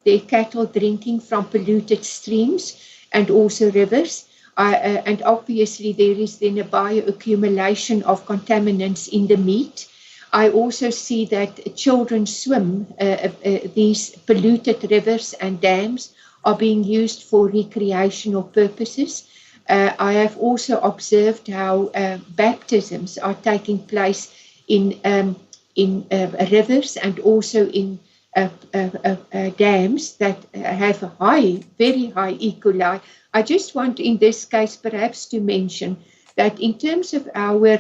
their cattle drinking from polluted streams and also rivers. And obviously there is then a bioaccumulation of contaminants in the meat. I also see that children swim these polluted rivers and dams are being used for recreational purposes. I have also observed how baptisms are taking place in rivers and also in dams that have a very high E. coli. I just want in this case perhaps to mention that in terms of our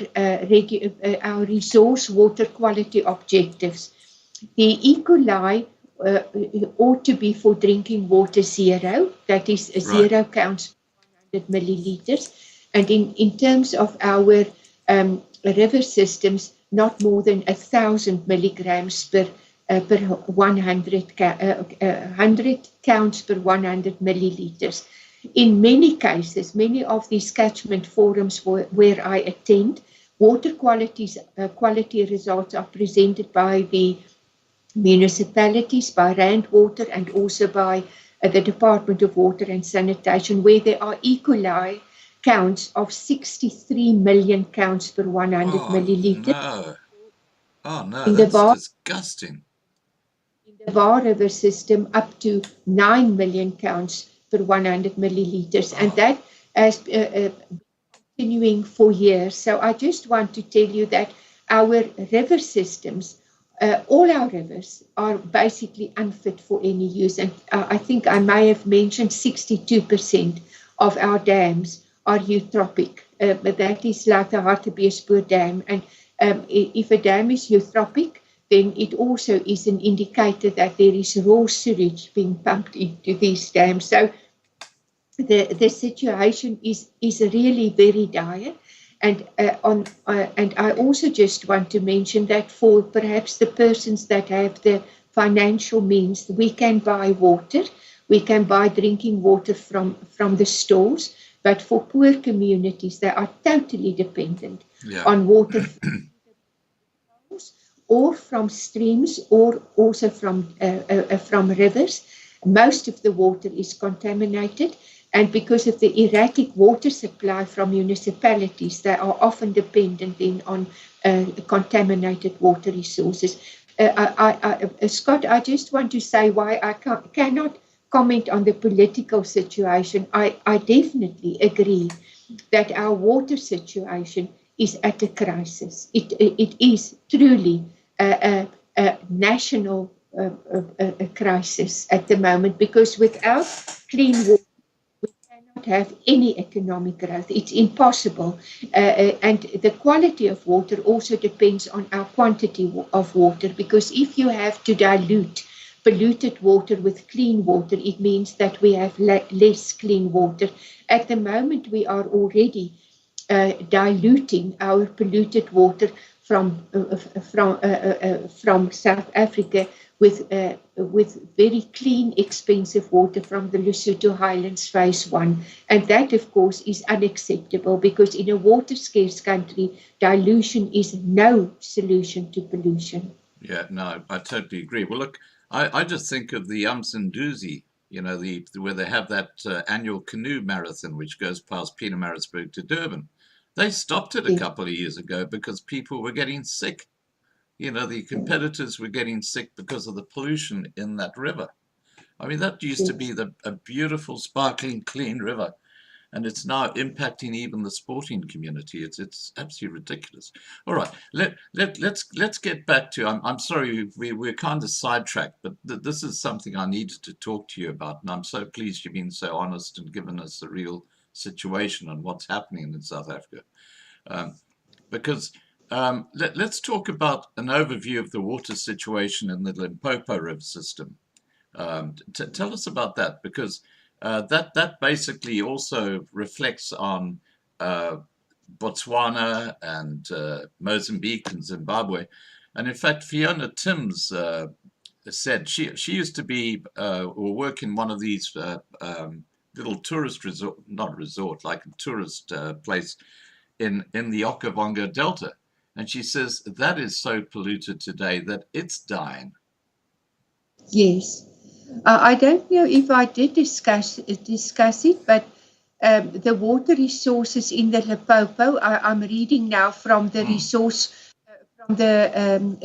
resource water quality objectives, the E. coli ought to be for drinking water 0, that is 0 counts per 100 milliliters, and in terms of our river systems, not more than 1,000 milligrams per 100 counts per 100 milliliters. In many cases, many of these catchment forums where I attend, water quality results are presented by the municipalities, by Rand Water, and also by the Department of Water and Sanitation, where there are E. coli counts of 63 million counts per 100 milliliters. No. Oh no, that's disgusting. In the Vaal River system, up to 9 million counts per 100 milliliters, and that has been continuing for years. So I just want to tell you that our river systems, all our rivers, are basically unfit for any use. And I think I may have mentioned 62% of our dams are eutrophic, but that is like the Hartbeespoort Dam. And if a dam is eutrophic, then it also is an indicator that there is raw sewage being pumped into these dams. So the situation is really very dire. And and I also just want to mention that for perhaps the persons that have the financial means, we can buy water, we can buy drinking water from the stores, but for poor communities, they are totally dependent on water or from streams or also from rivers. Most of the water is contaminated, and because of the erratic water supply from municipalities, they are often dependent then on contaminated water resources. Scott, I just want to say why I cannot comment on the political situation. I definitely agree that our water situation is at a crisis. It is truly a national crisis at the moment, because without clean water, we cannot have any economic growth. It's impossible. And the quality of water also depends on our quantity of water, because if you have to dilute polluted water with clean water, it means that we have less clean water. At the moment, we are already diluting our polluted water from South Africa with very clean, expensive water from the Lesotho Highlands Phase 1. And that, of course, is unacceptable, because in a water-scarce country, dilution is no solution to pollution. Yeah, no, I totally agree. Well, look, I just think of the Umsunduzi, you know, where they have that annual canoe marathon, which goes past Pietermaritzburg to Durban. They stopped it a couple of years ago because people were getting sick. You know, the competitors were getting sick because of the pollution in that river. I mean, that used to be a beautiful, sparkling, clean river, and it's now impacting even the sporting community. It's absolutely ridiculous. All right, let's get back to. I'm sorry, we're kind of sidetracked, but this is something I needed to talk to you about, and I'm so pleased you've been so honest and given us the real situation and what's happening in South Africa, because. Let's talk about an overview of the water situation in the Limpopo River System. Tell us about that, because that basically also reflects on Botswana and Mozambique and Zimbabwe. And in fact, Fiona Timms said she used to be or work in one of these little tourist resort, not resort, like a tourist place in the Okavango Delta. And she says that is so polluted today that it's dying. Yes. I don't know if I did discuss it, but the water resources in the Limpopo, I'm reading now from the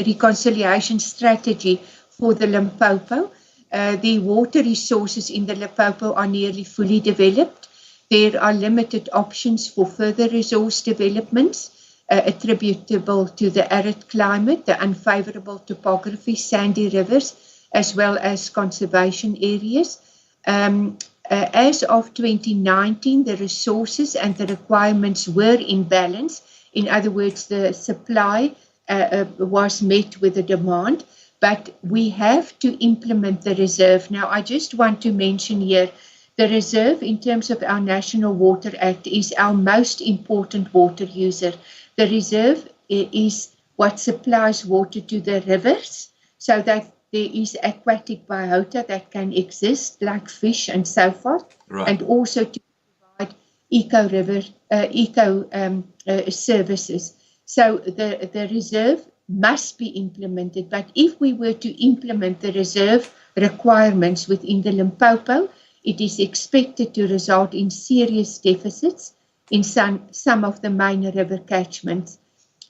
reconciliation strategy for the Limpopo. The water resources in the Limpopo are nearly fully developed. There are limited options for further resource developments. Attributable to the arid climate, the unfavorable topography, sandy rivers, as well as conservation areas. As of 2019, the resources and the requirements were in balance. In other words, the supply was met with the demand, but we have to implement the reserve. Now, I just want to mention here, the reserve in terms of our National Water Act is our most important water user. The reserve is what supplies water to the rivers, so that there is aquatic biota that can exist, like fish and so forth, right. And also to provide eco services. So the reserve must be implemented. But if we were to implement the reserve requirements within the Limpopo, it is expected to result in serious deficits in some of the minor river catchments.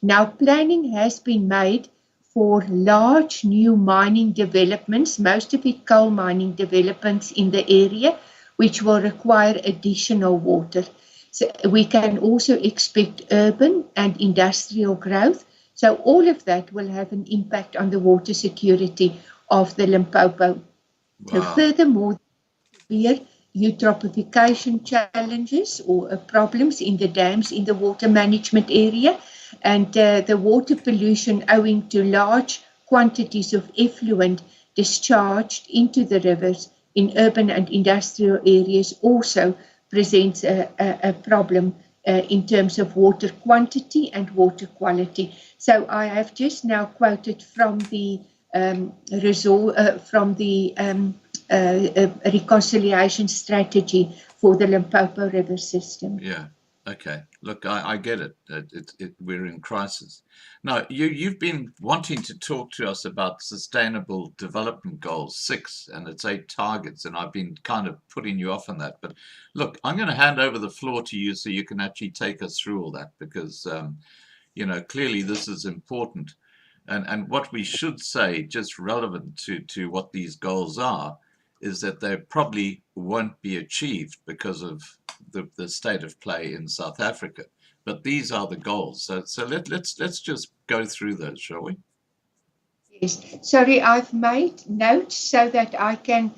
Now, planning has been made for large new mining developments, most of it coal mining developments in the area, which will require additional water. So we can also expect urban and industrial growth. So all of that will have an impact on the water security of the Limpopo. Wow. Furthermore, severe eutrophication challenges or problems in the dams in the water management area, and the water pollution owing to large quantities of effluent discharged into the rivers in urban and industrial areas also presents a problem in terms of water quantity and water quality. So I have just now quoted from the reconciliation strategy for the Limpopo River System. Yeah. Okay. Look, I get it. We're in crisis. Now, you've been wanting to talk to us about Sustainable Development Goals 6 and its 8 targets, and I've been kind of putting you off on that. But look, I'm going to hand over the floor to you so you can actually take us through all that, because, clearly this is important. And what we should say, just relevant to what these goals are, is that they probably won't be achieved because of the state of play in South Africa. But these are the goals. So let's just go through those, shall we? Yes. Sorry, I've made notes so that I can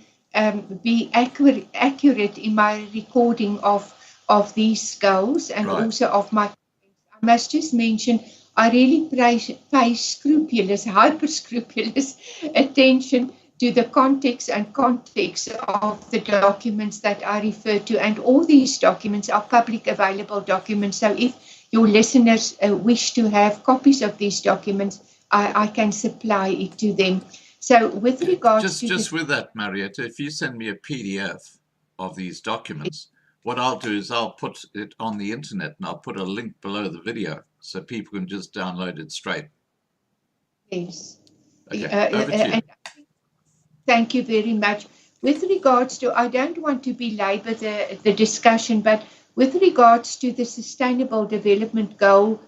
be accurate in my recording of these goals and right. Also of my. I must just mention, I really pay scrupulous, hyper-scrupulous attention to the context of the documents that I refer to. And all these documents are public available documents. So if your listeners wish to have copies of these documents, I can supply it to them. So with regards to just with that, Mariette, if you send me a PDF of these documents, what I'll do is I'll put it on the internet and I'll put a link below the video so people can just download it straight. Yes. Okay, over to you. Thank you very much. With regards to, I don't want to belabor the discussion, but with regards to the Sustainable Development Goal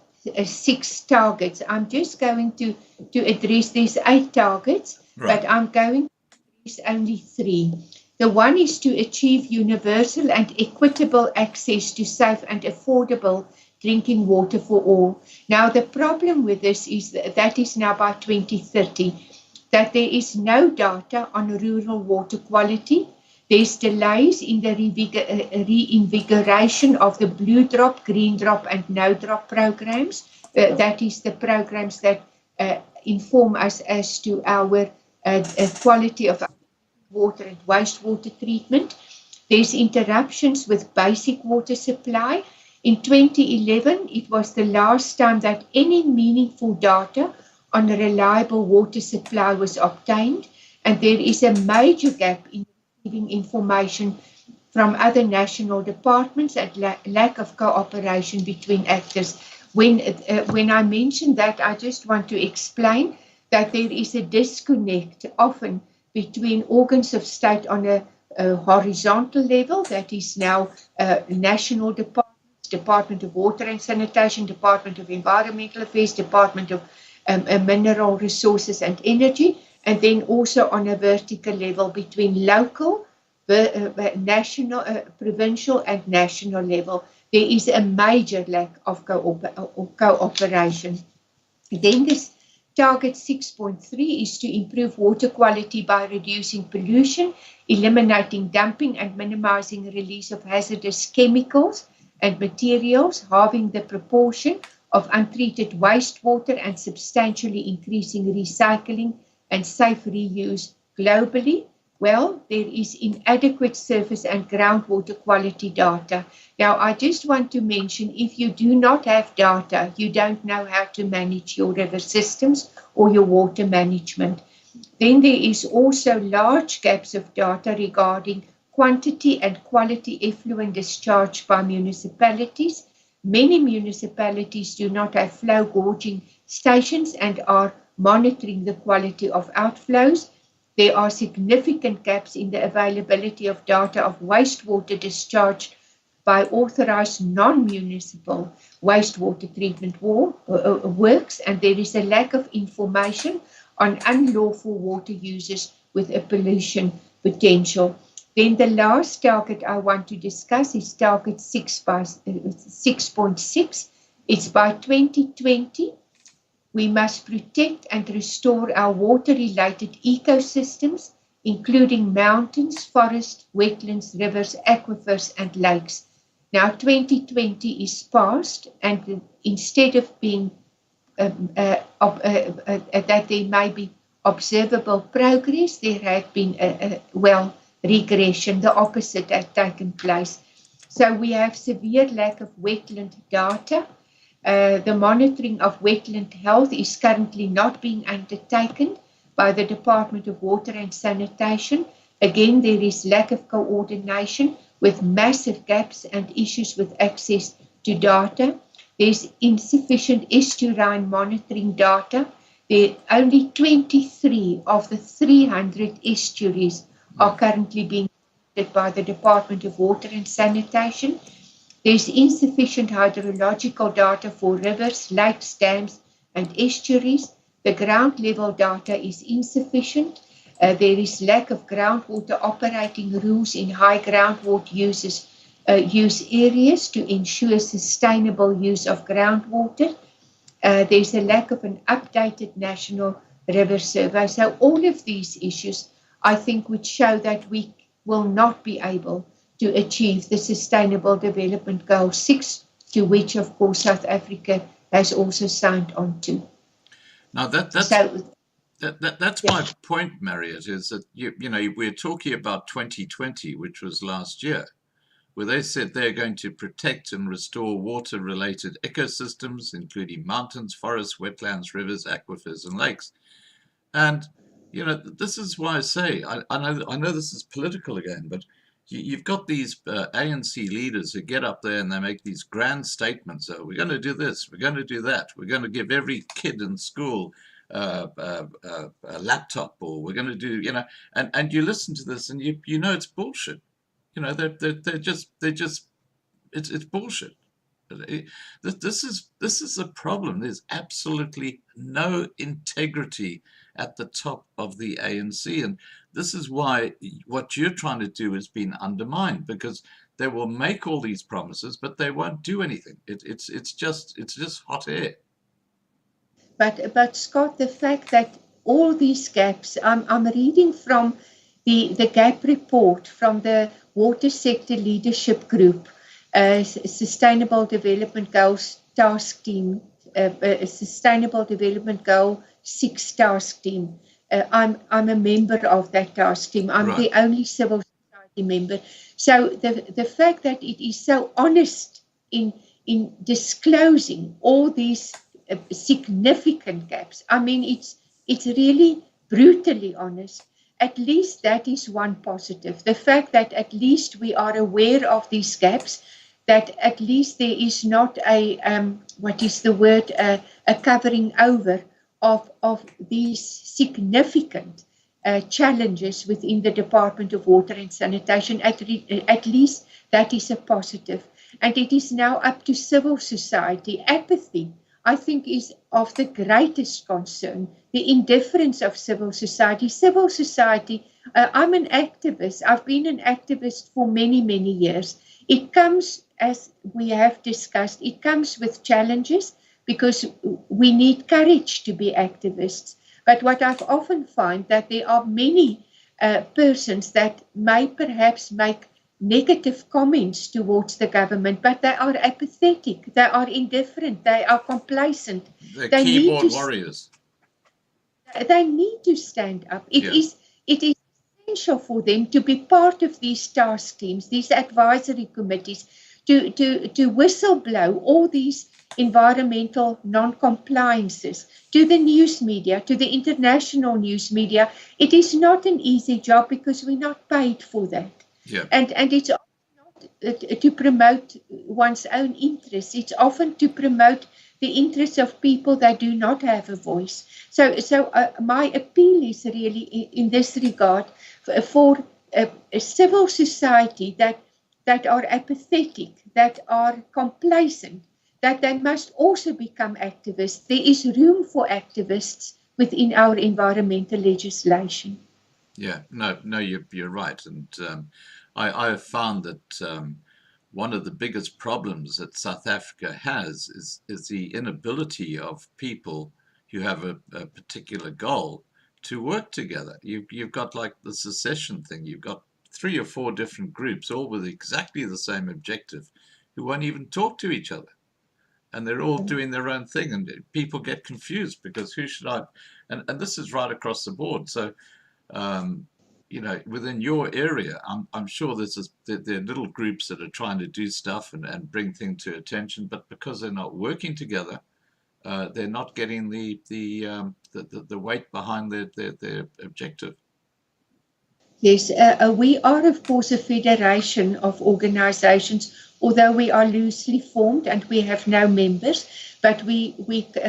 6 targets, I'm just going to address these 8 targets, right, but I'm going to address only 3. The one is to achieve universal and equitable access to safe and affordable drinking water for all. Now, the problem with this is that is now by 2030, that there is no data on rural water quality. There's delays in the reinvigoration of the blue drop, green drop, and no drop programs. That is the programs that inform us as to our quality of water and wastewater treatment. There's interruptions with basic water supply. In 2011, it was the last time that any meaningful data on a reliable water supply was obtained, and there is a major gap in receiving information from other national departments and lack of cooperation between actors. When I mention that, I just want to explain that there is a disconnect often between organs of state on a horizontal level, that is now national departments, Department of Water and Sanitation, Department of Environmental Affairs, Department of Mineral Resources and Energy, and then also on a vertical level between local, national, provincial and national level. There is a major lack of cooperation. Then this target 6.3 is to improve water quality by reducing pollution, eliminating dumping and minimizing release of hazardous chemicals and materials, halving the proportion of untreated wastewater and substantially increasing recycling and safe reuse globally. Well, there is inadequate surface and groundwater quality data. Now, I just want to mention, if you do not have data, you don't know how to manage your river systems or your water management. Then there is also large gaps of data regarding quantity and quality effluent discharge by municipalities. Many municipalities do not have flow gauging stations and are monitoring the quality of outflows. There are significant gaps in the availability of data of wastewater discharged by authorized non-municipal wastewater treatment works, and there is a lack of information on unlawful water users with a pollution potential. Then the last target I want to discuss is target 6.6. It's by 2020. We must protect and restore our water-related ecosystems, including mountains, forests, wetlands, rivers, aquifers, and lakes. Now, 2020 is past, and instead of being that there may be observable progress, there has been regression. The opposite has taken place. So we have severe lack of wetland data. The monitoring of wetland health is currently not being undertaken by the Department of Water and Sanitation. Again, there is lack of coordination with massive gaps and issues with access to data. There's insufficient estuarine monitoring data. Only 23 of the 300 estuaries are currently being monitored by the Department of Water and Sanitation. There's insufficient hydrological data for rivers, lakes, dams, and estuaries. The ground level data is insufficient. There is lack of groundwater operating rules in high groundwater use areas to ensure sustainable use of groundwater. There's a lack of an updated national river survey. So all of these issues, I think, would show that we will not be able to achieve the Sustainable Development Goal 6, to which, of course, South Africa has also signed on to. Now, That's my point, Mariette, is that we're talking about 2020, which was last year, where they said they're going to protect and restore water-related ecosystems, including mountains, forests, wetlands, rivers, aquifers, and lakes. And this is why I say I know this is political again, but you've got these ANC leaders who get up there and they make these grand statements. Oh, we're going to do this, we're going to do that, we're going to give every kid in school a laptop, or we're going to do, and you listen to this and you know it's bullshit. They're just it's bullshit. This is a problem. There's absolutely no integrity at the top of the ANC, and this is why what you're trying to do has been undermined, because they will make all these promises, but they won't do anything. It's just hot air. But Scott, the fact that all these gaps, I'm reading from the gap report from the Water Sector Leadership Group, Sustainable Development Goals Task Team, Sustainable Development Goal 6 Task Team. I'm a member of that task team. I'm the only civil society member. So the fact that it is so honest in disclosing all these significant gaps, I mean, it's really brutally honest. At least that is one positive. The fact that at least we are aware of these gaps, that at least there is not a covering over of these significant challenges within the Department of Water and Sanitation. At least that is a positive. And it is now up to civil society. Apathy, I think, is of the greatest concern. The indifference of civil society. Civil society, I'm an activist. I've been an activist for many, many years. It comes, as we have discussed, it comes with challenges because we need courage to be activists. But what I've often find that there are many persons that may perhaps make negative comments towards the government, but they are apathetic, they are indifferent, they are complacent. They're keyboard warriors. They need to stand up. It is essential for them to be part of these task teams, these advisory committees, to whistleblow all these environmental non-compliances to the news media, to the international news media. It is not an easy job because we're not paid for that. Yeah. And it's not to promote one's own interests. It's often to promote the interests of people that do not have a voice. So my appeal is really in this regard for a civil society that are apathetic, that are complacent, that they must also become activists. There is room for activists within our environmental legislation. Yeah, no, you're right. And I have found that one of the biggest problems that South Africa has is the inability of people who have a particular goal to work together. You've got like the secession thing. You've got 3 or 4 different groups, all with exactly the same objective, who won't even talk to each other. And they're all doing their own thing, and people get confused because who should I? And this is right across the board. So, within your area, I'm sure there are little groups that are trying to do stuff and bring things to attention, but because they're not working together, they're not getting the weight behind their objective. Yes, we are, of course, a federation of organizations, although we are loosely formed and we have no members, but we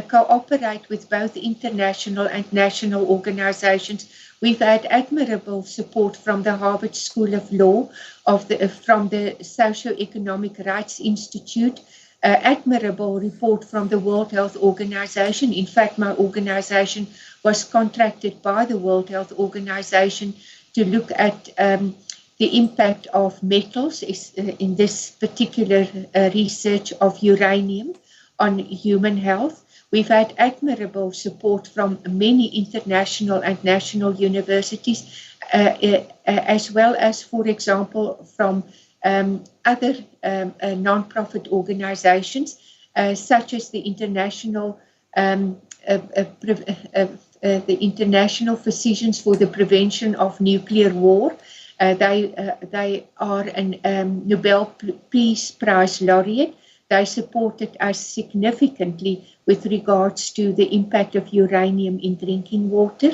cooperate with both international and national organizations. We've had admirable support from the Harvard School of Law, from the Socio-Economic Rights Institute, admirable report from the World Health Organization. In fact, my organization was contracted by the World Health Organization to look at the impact of metals, in this particular research of uranium on human health. We've had admirable support from many international and national universities, as well as, for example, from other non-profit organizations, such as the International the International Physicians for the Prevention of Nuclear War. They are a Nobel Peace Prize laureate. They supported us significantly with regards to the impact of uranium in drinking water.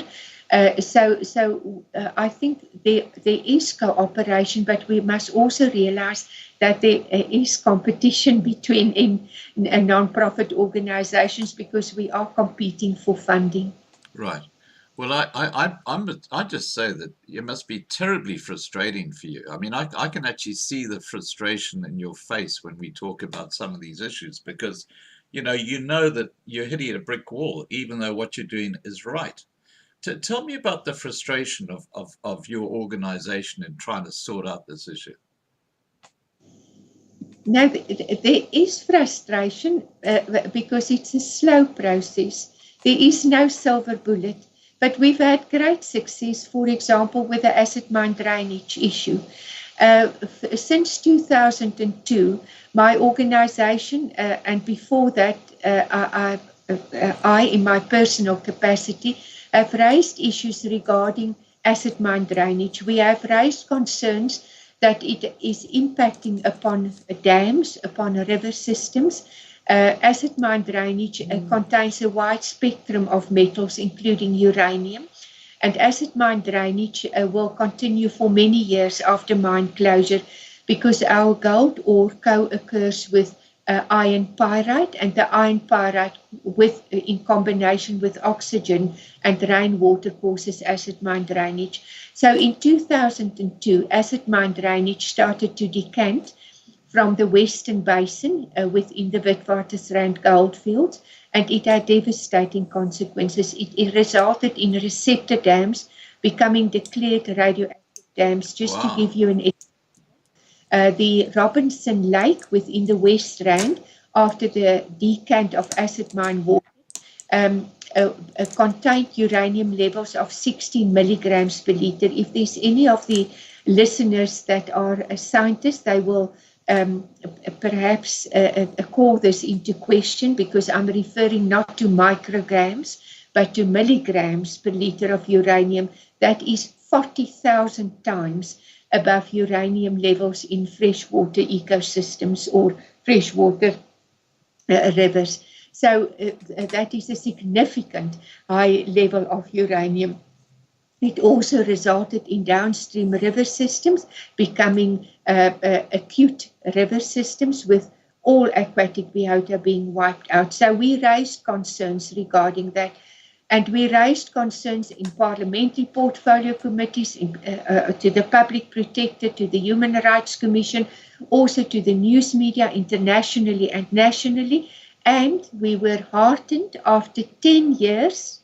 So I think there is cooperation, but we must also realize that there is competition between non-profit organizations because we are competing for funding. Right. Well, I just say that it must be terribly frustrating for you. I mean, I can actually see the frustration in your face when we talk about some of these issues because, you know that you're hitting a brick wall, even though what you're doing is right. Tell me about the frustration of your organization in trying to sort out this issue. Now, there is frustration because it's a slow process. There is no silver bullet, but we've had great success, for example, with the acid mine drainage issue. Since 2002, my organization, and before that, I, in my personal capacity, have raised issues regarding acid mine drainage. We have raised concerns that it is impacting upon dams, upon river systems. Acid mine drainage contains a wide spectrum of metals, including uranium, and acid mine drainage will continue for many years after mine closure because our gold ore co-occurs with iron pyrite, and the iron pyrite in combination with oxygen and rainwater causes acid mine drainage. So in 2002, acid mine drainage started to decant from the Western Basin within the Witwatersrand goldfields, and it had devastating consequences. It resulted in receptor dams becoming declared radioactive dams. Just to give you an example, the Robinson Lake within the West Rand, after the decant of acid mine water, contained uranium levels of 16 milligrams per liter. If there's any of the listeners that are scientists, they will perhaps call this into question because I'm referring not to micrograms, but to milligrams per liter of uranium. That is 40,000 times above uranium levels in freshwater ecosystems or freshwater rivers. So that is a significant high level of uranium. It also resulted in downstream river systems becoming acute river systems with all aquatic biota being wiped out. So we raised concerns regarding that. And we raised concerns in parliamentary portfolio committees, to the Public Protector, to the Human Rights Commission, also to the news media internationally and nationally. And we were heartened after 10 years,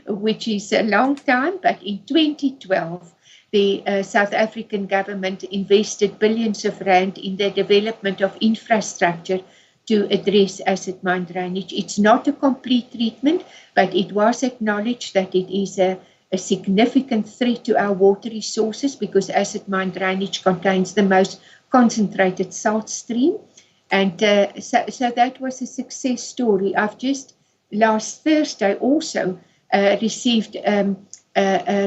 which is a long time, but in 2012, the South African government invested billions of rand in the development of infrastructure to address acid mine drainage. It's not a complete treatment, but it was acknowledged that it is a significant threat to our water resources because acid mine drainage contains the most concentrated salt stream. And so that was a success story. I've just last Thursday also received a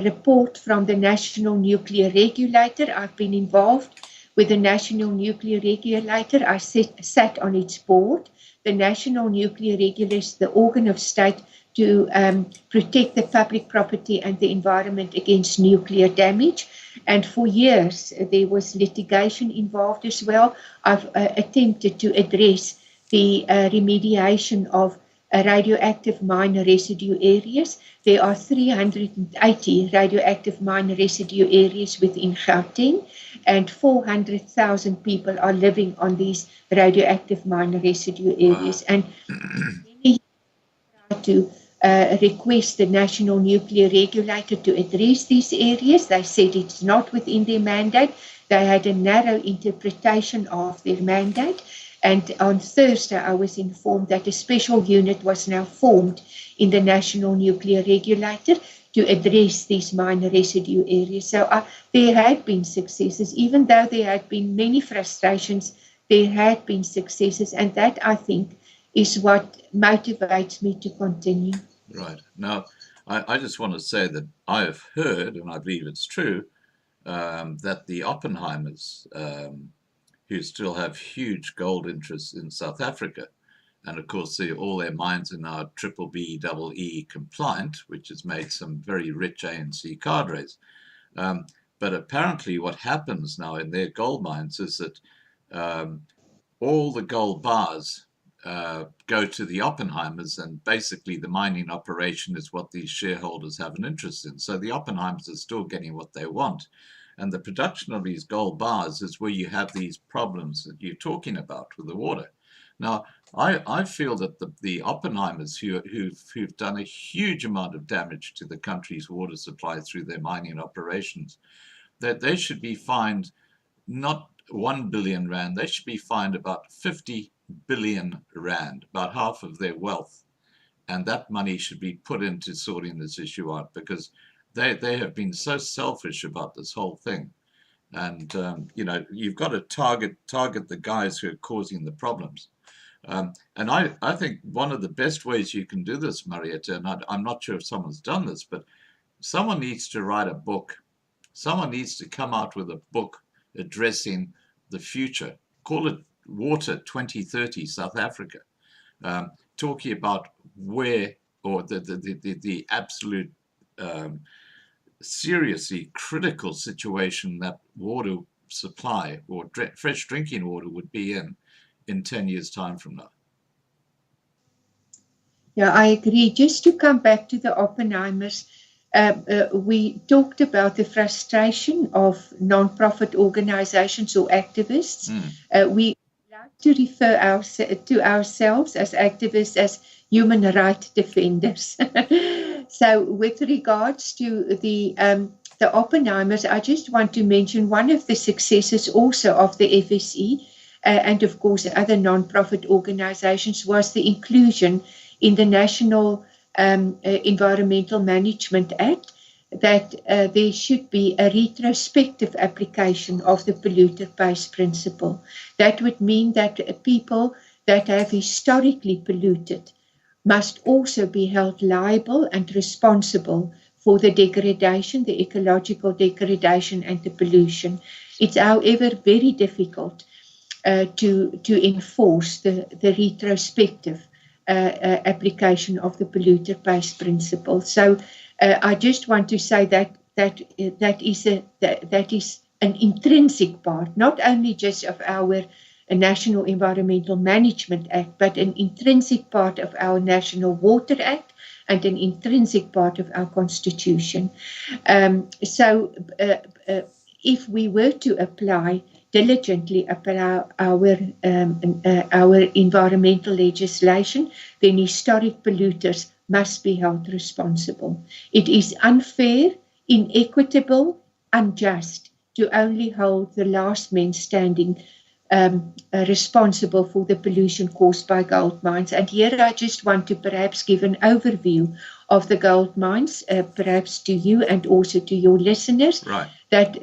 report from the National Nuclear Regulator. I've been involved with the National Nuclear Regulator. I sat on its board. The National Nuclear Regulator is the organ of state to protect the public property and the environment against nuclear damage. And for years, there was litigation involved as well. I've attempted to address the remediation of radioactive mine residue areas. There are 380 radioactive mine residue areas within Gauteng, and 400,000 people are living on these radioactive mine residue areas. And many tried to request the National Nuclear Regulator to address these areas. They said it's not within their mandate. They had a narrow interpretation of their mandate. And on Thursday, I was informed that a special unit was now formed in the National Nuclear Regulator to address these mine residue areas. So there had been successes, even though there had been many frustrations, there had been successes. And that, I think, is what motivates me to continue. Right. Now, I just want to say that I have heard, and I believe it's true, that the Oppenheimers, who still have huge gold interests in South Africa, and of course, all their mines are now triple B, double E compliant, which has made some very rich ANC cadres. But apparently, what happens now in their gold mines is that all the gold bars go to the Oppenheimers, and basically the mining operation is what these shareholders have an interest in. So the Oppenheimers are still getting what they want. And the production of these gold bars is where you have these problems that you're talking about with the water. Now, I feel that the Oppenheimers, who've done a huge amount of damage to the country's water supply through their mining operations, that they should be fined not 1 billion rand, they should be fined about 50 billion rand, about half of their wealth. And that money should be put into sorting this issue out, because they have been so selfish about this whole thing. And, you've got to target the guys who are causing the problems. And I think one of the best ways you can do this, Mariette, and I'm not sure if someone's done this, but someone needs to write a book. Someone needs to come out with a book addressing the future. Call it Water 2030 South Africa, talking about where, or the absolute seriously critical situation that water supply or fresh drinking water would be in 10 years' time from now. Yeah, I agree. Just to come back to the Oppenheimers, we talked about the frustration of non-profit organizations or activists. We like to refer to ourselves as activists as human rights defenders. So with regards to the Oppenheimers, I just want to mention one of the successes also of the FSE and of course other non-profit organizations was the inclusion in the National Environmental Management Act that there should be a retrospective application of the polluter pays principle. That would mean that people that have historically polluted must also be held liable and responsible for the degradation, the ecological degradation and the pollution. It's, however, very difficult to enforce the retrospective application of the polluter pays principle. So I just want to say that is an intrinsic part, not only just of our National Environmental Management Act, but an intrinsic part of our National Water Act and an intrinsic part of our Constitution. So if we were to diligently apply our environmental legislation, then historic polluters must be held responsible. It is unfair, inequitable, unjust to only hold the last man standing responsible for the pollution caused by gold mines. And here I just want to perhaps give an overview of the gold mines, perhaps to you and also to your listeners. Right. That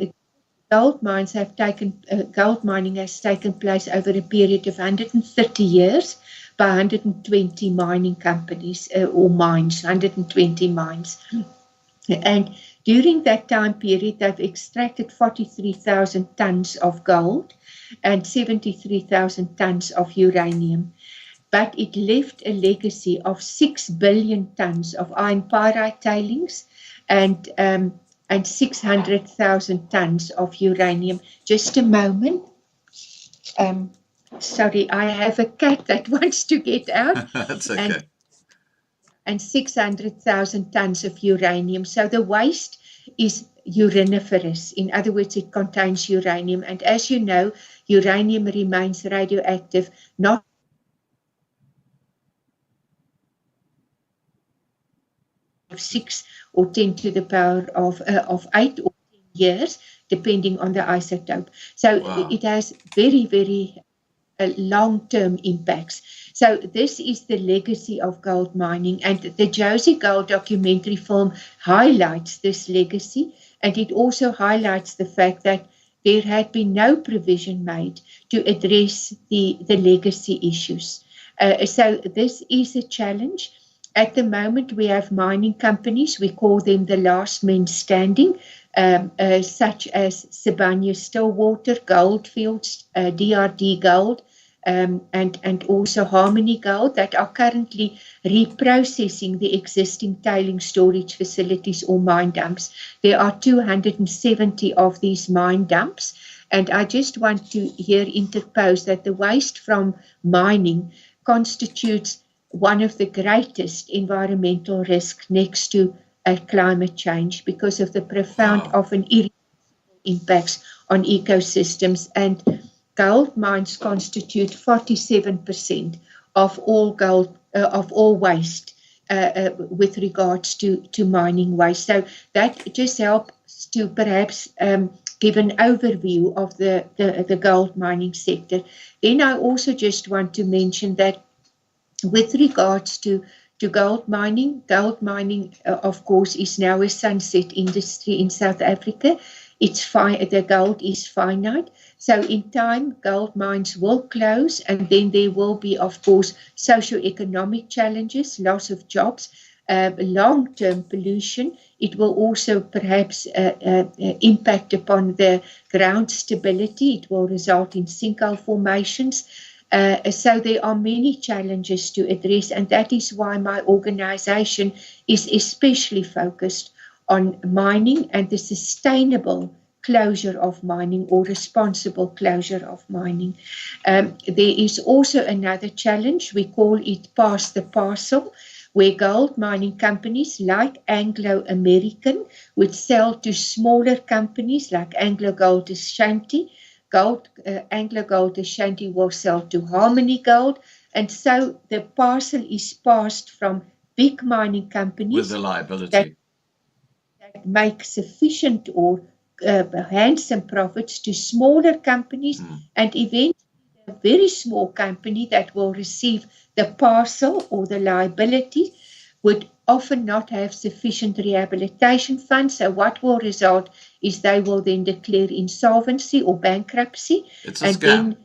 gold mining has taken place over a period of 130 years by 120 mining companies or mines, 120 mines. And during that time period, they've extracted 43,000 tons of gold and 73,000 tons of uranium. But it left a legacy of 6 billion tons of iron pyrite tailings and 600,000 tons of uranium. Just a moment. Sorry, I have a cat that wants to get out. That's okay. And 600,000 tons of uranium. So the waste is uraniferous. In other words, it contains uranium. And as you know, uranium remains radioactive, not of 6 or 10 to the power of 8 or 10 years, depending on the isotope. So wow. It has very, very long-term impacts. So this is the legacy of gold mining, and the Josie Gold documentary film highlights this legacy, and it also highlights the fact that there had been no provision made to address the legacy issues. So this is a challenge, At the moment, we have mining companies, we call them the last men standing, such as Sibanye-Stillwater, Goldfields, DRD Gold, and also Harmony Gold, that are currently reprocessing the existing tailing storage facilities or mine dumps. There are 270 of these mine dumps, and I just want to here interpose that the waste from mining constitutes one of the greatest environmental risks next to climate change because of the profound, often irreversible impacts on ecosystems. And gold mines constitute 47% of all gold of all waste with regards to mining waste. So that just helps to perhaps give an overview of the gold mining sector. Then I also just want to mention that with regards to gold mining, of course, is now a sunset industry in South Africa. The gold is finite. So in time, gold mines will close, and then there will be, of course, socio-economic challenges, loss of jobs, long-term pollution. It will also perhaps impact upon the ground stability. It will result in sinkhole formations. So there are many challenges to address, and that is why my organization is especially focused on mining and the sustainable closure of mining or responsible closure of mining. There is also another challenge, we call it pass the parcel, where gold mining companies like Anglo American would sell to smaller companies like Anglo Gold Ashanti. Anglo Gold Ashanti will sell to Harmony Gold, and so the parcel is passed from big mining companies with the liability that make sufficient or handsome profits to smaller companies, and eventually a very small company that will receive the parcel or the liability would often not have sufficient rehabilitation funds. So what will result is they will then declare insolvency or bankruptcy. It's a scam.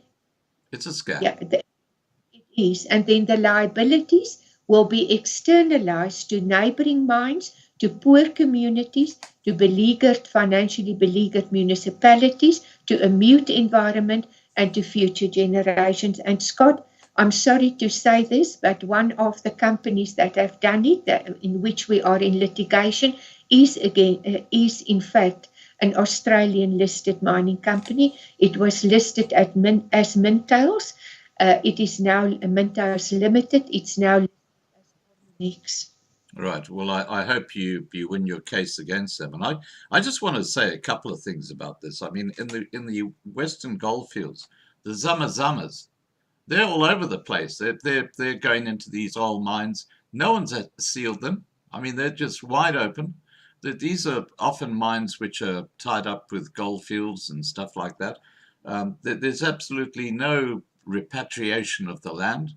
It's a scam. Yeah, it is. And then the liabilities will be externalized to neighboring mines, to poor communities, to financially beleaguered municipalities, to a mute environment, and to future generations. And Scott, I'm sorry to say this, but one of the companies that have done it, in which we are in litigation, is in fact an Australian listed mining company. It was listed as Mintails. It is now Mintails Limited. It's now listed as Ormanex. Right. Well, I hope you win your case against them. And I just want to say a couple of things about this. I mean, in the Western Goldfields, the Zamazamas, they're all over the place. They're going into these old mines. No one's sealed them. I mean, they're just wide open. These are often mines which are tied up with gold fields and stuff like that. There's absolutely no repatriation of the land.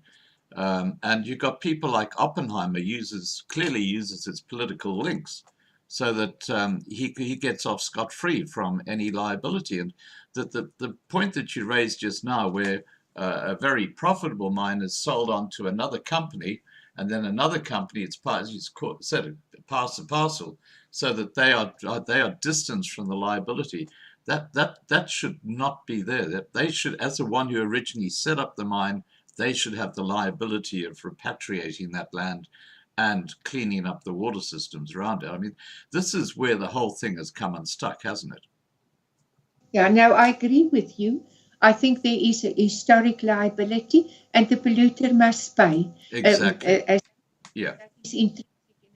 And you've got people like Oppenheimer clearly uses its political links so that he gets off scot-free from any liability. And the point that you raised just now, where a very profitable mine is sold on to another company, and then another company, pass the parcel, so that they are distanced from the liability. That should not be there. That they should, as the one who originally set up the mine, they should have the liability of repatriating that land and cleaning up the water systems around it. I mean, this is where the whole thing has come unstuck, hasn't it? Yeah, no, I agree with you. I think there is a historic liability, and the polluter must pay. Exactly. That is intrinsic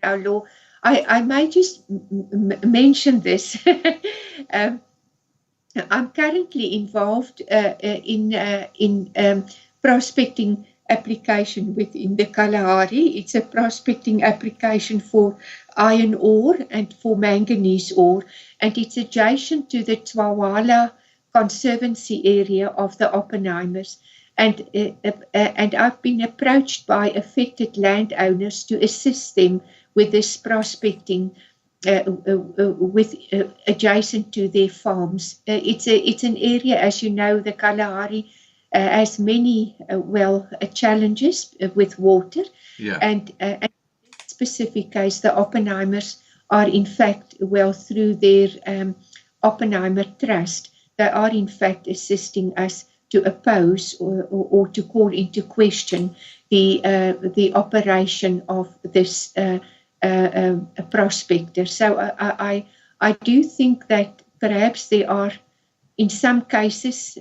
in our law. I may just mention this. I'm currently involved in prospecting application within the Kalahari. It's a prospecting application for iron ore and for manganese ore, and it's adjacent to the Tswawala Conservancy area of the Oppenheimers. And I've been approached by affected landowners to assist them with this prospecting adjacent to their farms. It's an area, as you know, the Kalahari has many challenges with water, yeah. and specific case, the Oppenheimers are in fact, well, through their Oppenheimer Trust, they are in fact assisting us to oppose or to call into question the operation of this prospector. So I do think that perhaps there are, in some cases,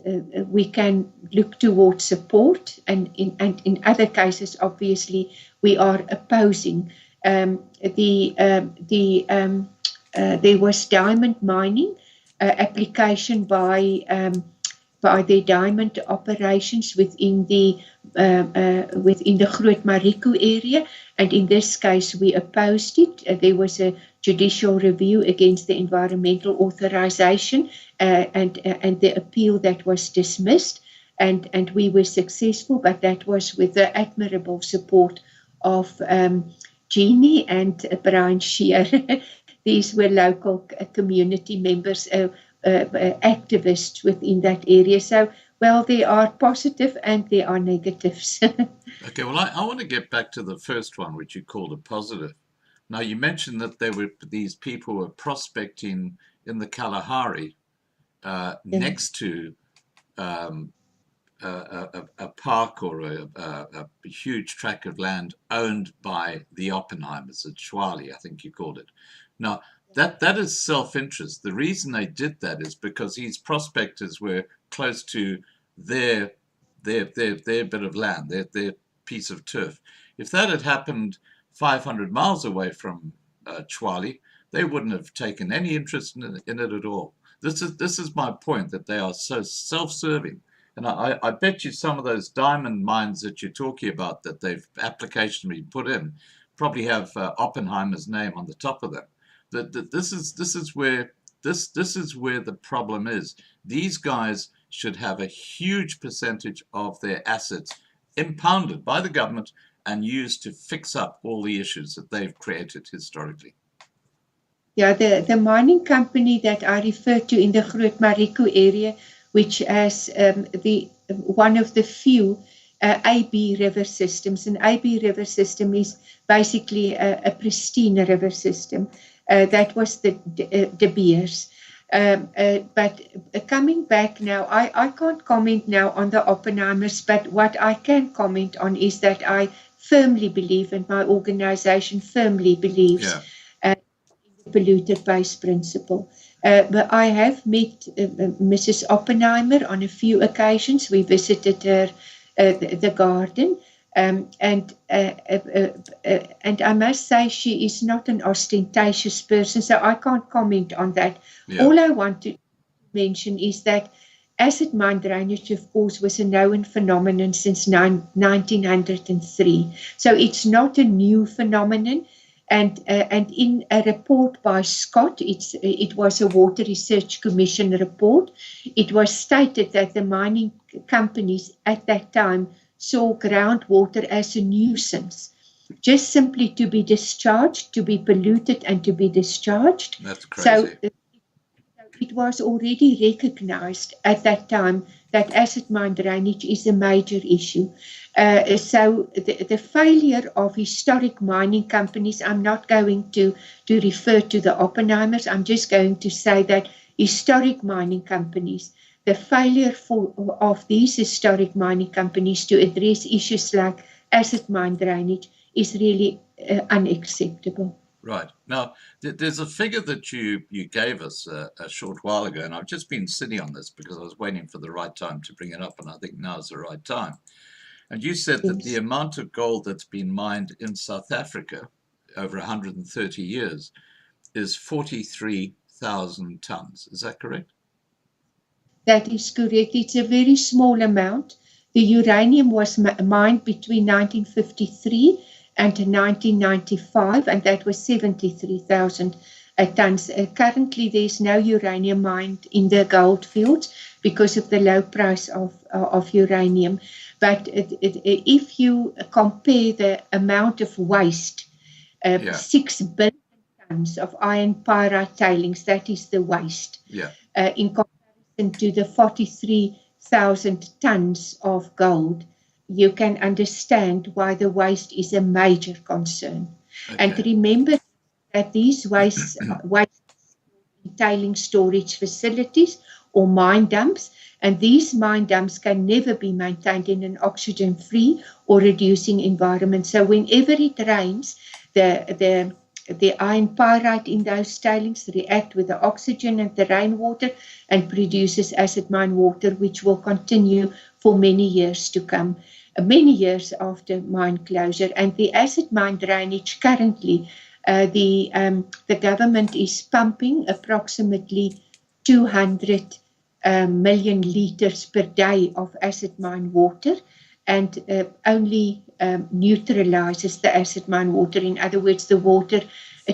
we can look towards support, and in other cases, obviously, we are opposing. There was diamond mining application by their diamond operations within the Groot Mariku area, and in this case we opposed it. There was a judicial review against the environmental authorization, and the appeal that was dismissed, and we were successful, but that was with the admirable support of Jeannie and Brian Shear. These were local community members, activists within that area. So, well, there are positive and there are negatives. Okay, well, I want to get back to the first one, which you called a positive. Now, you mentioned that these people were prospecting in the Kalahari next to a park or a huge tract of land owned by the Oppenheimers at Tshwali, I think you called it. Now, that is self-interest. The reason they did that is because these prospectors were close to their bit of land, their piece of turf. If that had happened 500 miles away from Tshwali, they wouldn't have taken any interest in it at all. This is my point, that they are so self-serving. And I bet you some of those diamond mines that you're talking about, that they've applicationally put in, probably have Oppenheimer's name on the top of them. This is where the problem is. These guys should have a huge percentage of their assets impounded by the government and used to fix up all the issues that they've created historically. Yeah, the mining company that I referred to in the Groot Mariku area, which has one of the few AB river systems. An AB river system is basically a pristine river system. That was the De Beers. But coming back now, I can't comment now on the Oppenheimers, but what I can comment on is that I firmly believe, and my organization firmly believes, in the polluter pays principle. But I have met Mrs. Oppenheimer on a few occasions. We visited her the garden, and I must say she is not an ostentatious person, so I can't comment on that. Yeah. All I want to mention is that acid mine drainage, of course, was a known phenomenon since 1903. So it's not a new phenomenon. And in a report by Scott, it was a Water Research Commission report, it was stated that the mining companies at that time saw groundwater as a nuisance, just simply to be discharged, to be polluted and to be discharged. That's crazy. So it was already recognized at that time that acid mine drainage is a major issue. So the failure of historic mining companies, I'm not going to refer to the Oppenheimers, I'm just going to say that historic mining companies, the failure of these historic mining companies to address issues like acid mine drainage is really unacceptable. Right. Now, there's a figure that you gave us a short while ago, and I've just been sitting on this because I was waiting for the right time to bring it up, and I think now is the right time. And you said that the amount of gold that's been mined in South Africa over 130 years is 43,000 tons. Is that correct? That is correct. It's a very small amount. The uranium was mined between 1953 and 1995, and that was 73,000 tons. Currently, there's no uranium mined in the gold fields because of the low price of uranium. But if you compare the amount of waste, 6 billion tons of iron pyrite tailings, that is the waste, in comparison to the 43,000 tons of gold, you can understand why the waste is a major concern. And Okay. remember that these waste tailing storage facilities or mine dumps, and these mine dumps can never be maintained in an oxygen-free or reducing environment. So whenever it rains, the iron pyrite in those tailings react with the oxygen and the rainwater and produces acid mine water, which will continue for many years to come, many years after mine closure. And the acid mine drainage currently, the government is pumping approximately 200 million litres per day of acid mine water, and only neutralizes the acid mine water. In other words, the water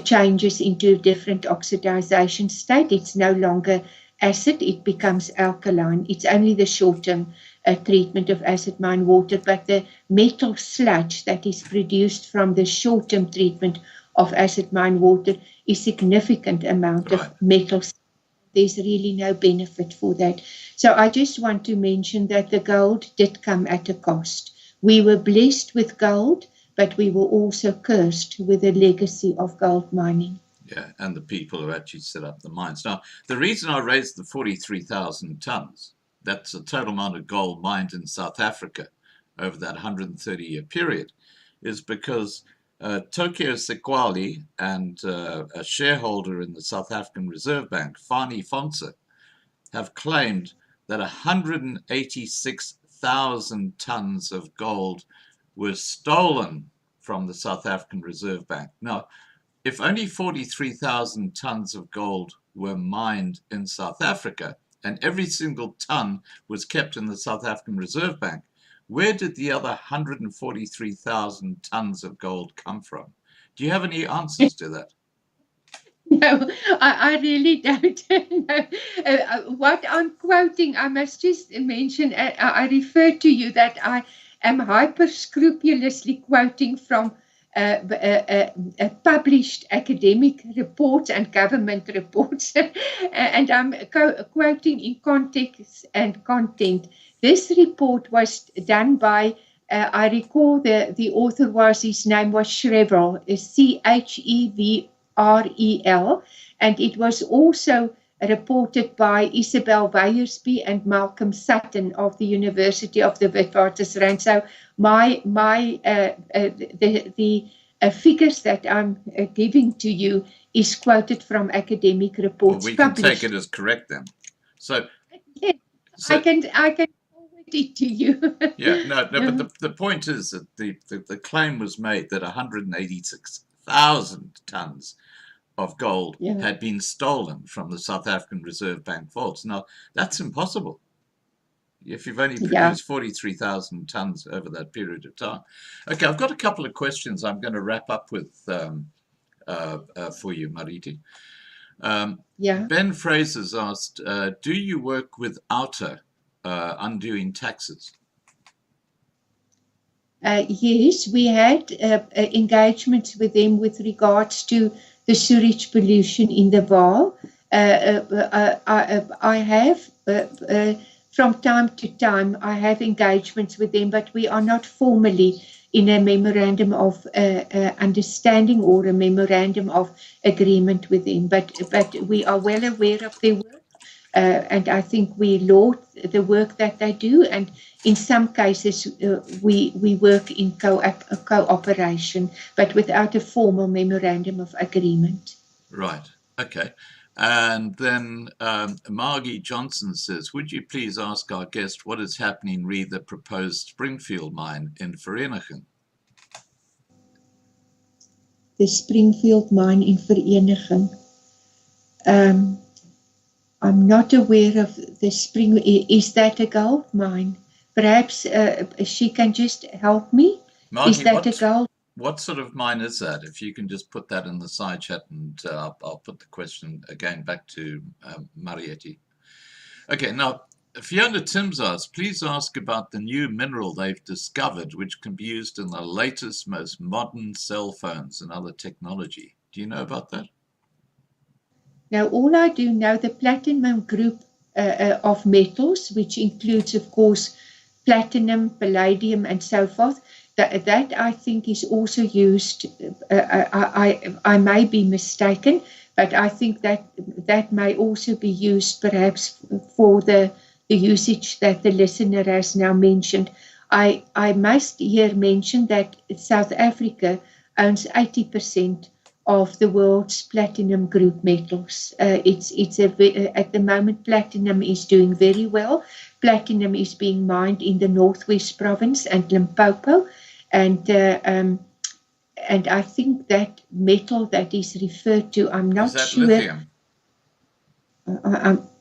changes into a different oxidization state. It's no longer acid, it becomes alkaline. It's only the short-term treatment of acid mine water, but the metal sludge that is produced from the short-term treatment of acid mine water is significant amount of metal. There's really no benefit for that. So I just want to mention that the gold did come at a cost. We were blessed with gold, but we were also cursed with the legacy of gold mining. Yeah, and the people who actually set up the mines. Now, the reason I raised the 43,000 tons, that's the total amount of gold mined in South Africa over that 130-year period, is because Tokyo Sequali and a shareholder in the South African Reserve Bank, Fani Fonse, have claimed that 186,000 tons of gold were stolen from the South African Reserve Bank. Now, if only 43,000 tons of gold were mined in South Africa and every single ton was kept in the South African Reserve Bank, where did the other 143,000 tons of gold come from? Do you have any answers to that? No, I really don't know. What I'm quoting, I must just mention, I refer to you that I am hyper scrupulously quoting from published academic reports and government reports, and I'm quoting in context and content. This report was done by, I recall the author was, his name was Schrevel, Chevrel, and it was also reported by Isabel Weyersby and Malcolm Sutton of the University of the Witwatersrand. So the figures that I'm giving to you is quoted from academic reports. Well, we can published. take it as correct then. So, yes, so I can forward it to you. Yeah, no, but the point is that the claim was made that 186,000 tons of gold had been stolen from the South African Reserve Bank vaults. Now, that's impossible if you've only produced 43,000 tons over that period of time. Okay, I've got a couple of questions I'm going to wrap up with for you, Mariette. Ben Fraser's asked, do you work with OUTA undoing taxes? Yes, we had engagements with them with regards to the sewage pollution in the Vaal. I have, from time to time, I have engagements with them, but we are not formally in a memorandum of understanding or a memorandum of agreement with them. But we are well aware of their work, and I think we laud the work that they do. And in some cases, we work in cooperation, but without a formal memorandum of agreement. Right. Okay. And then Margie Johnson says, would you please ask our guest what is happening re the proposed Springfield mine in Vereeniging? The Springfield mine in Vereeniging. I'm not aware of the spring. Is that a gold mine? Perhaps she can just help me. Margie, is that a gold? What sort of mine is that? If you can just put that in the side chat, and I'll put the question again back to Mariette. Okay, now Fiona Timms asks, please ask about the new mineral they've discovered, which can be used in the latest, most modern cell phones and other technology. Do you know about that? Now, all I do know, the platinum group of metals, which includes, of course, platinum, palladium, and so forth, that I think is also used. I may be mistaken, but I think that may also be used perhaps for the usage that the listener has now mentioned. I must here mention that South Africa owns 80% of the world's platinum group metals. At the moment, platinum is doing very well. Platinum is being mined in the Northwest Province and Limpopo, and I think that metal that is referred to, I'm not sure. Is that lithium?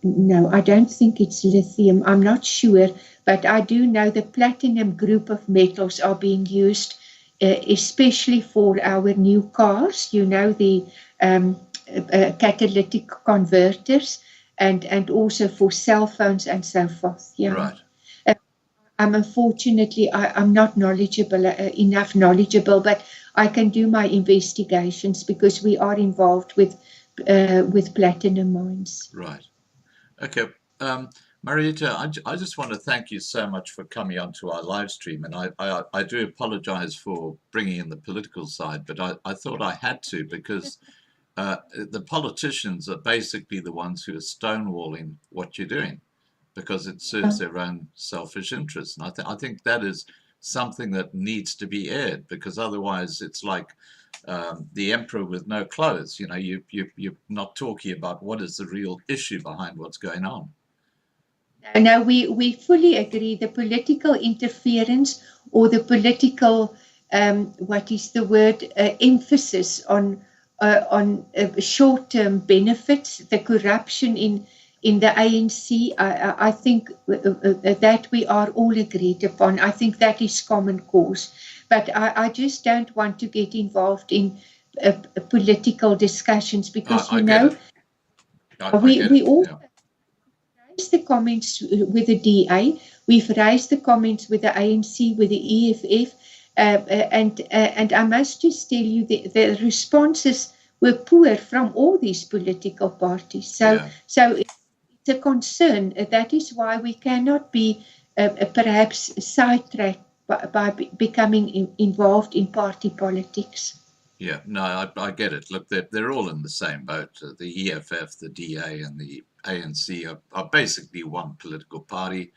No, I don't think it's lithium. I'm not sure, but I do know the platinum group of metals are being used, especially for our new cars. You know, the catalytic converters, and also for cell phones and so forth. Yeah. Right. Unfortunately, I'm not enough knowledgeable, but I can do my investigations because we are involved with platinum mines. Right. Okay. Mariette, I just want to thank you so much for coming onto our live stream, and I do apologize for bringing in the political side, but I thought I had to, because the politicians are basically the ones who are stonewalling what you're doing, because it serves their own selfish interests. And I think that is something that needs to be aired, because otherwise it's like the emperor with no clothes. You know, you're not talking about what is the real issue behind what's going on. No, we fully agree. The political interference, or the political, what is the word, emphasis on short-term benefits, the corruption in the ANC, I think that we are all agreed upon. I think that is common cause. But I just don't want to get involved in political discussions, because, we all raised the comments with the DA, we've raised the comments with the ANC, with the EFF, and I must just tell you the responses were poor from all these political parties. So it's a concern. That is why we cannot be perhaps sidetracked by becoming involved in party politics. Yeah, no, I get it. Look, they're all in the same boat. The EFF, the DA, and the ANC are basically one political party.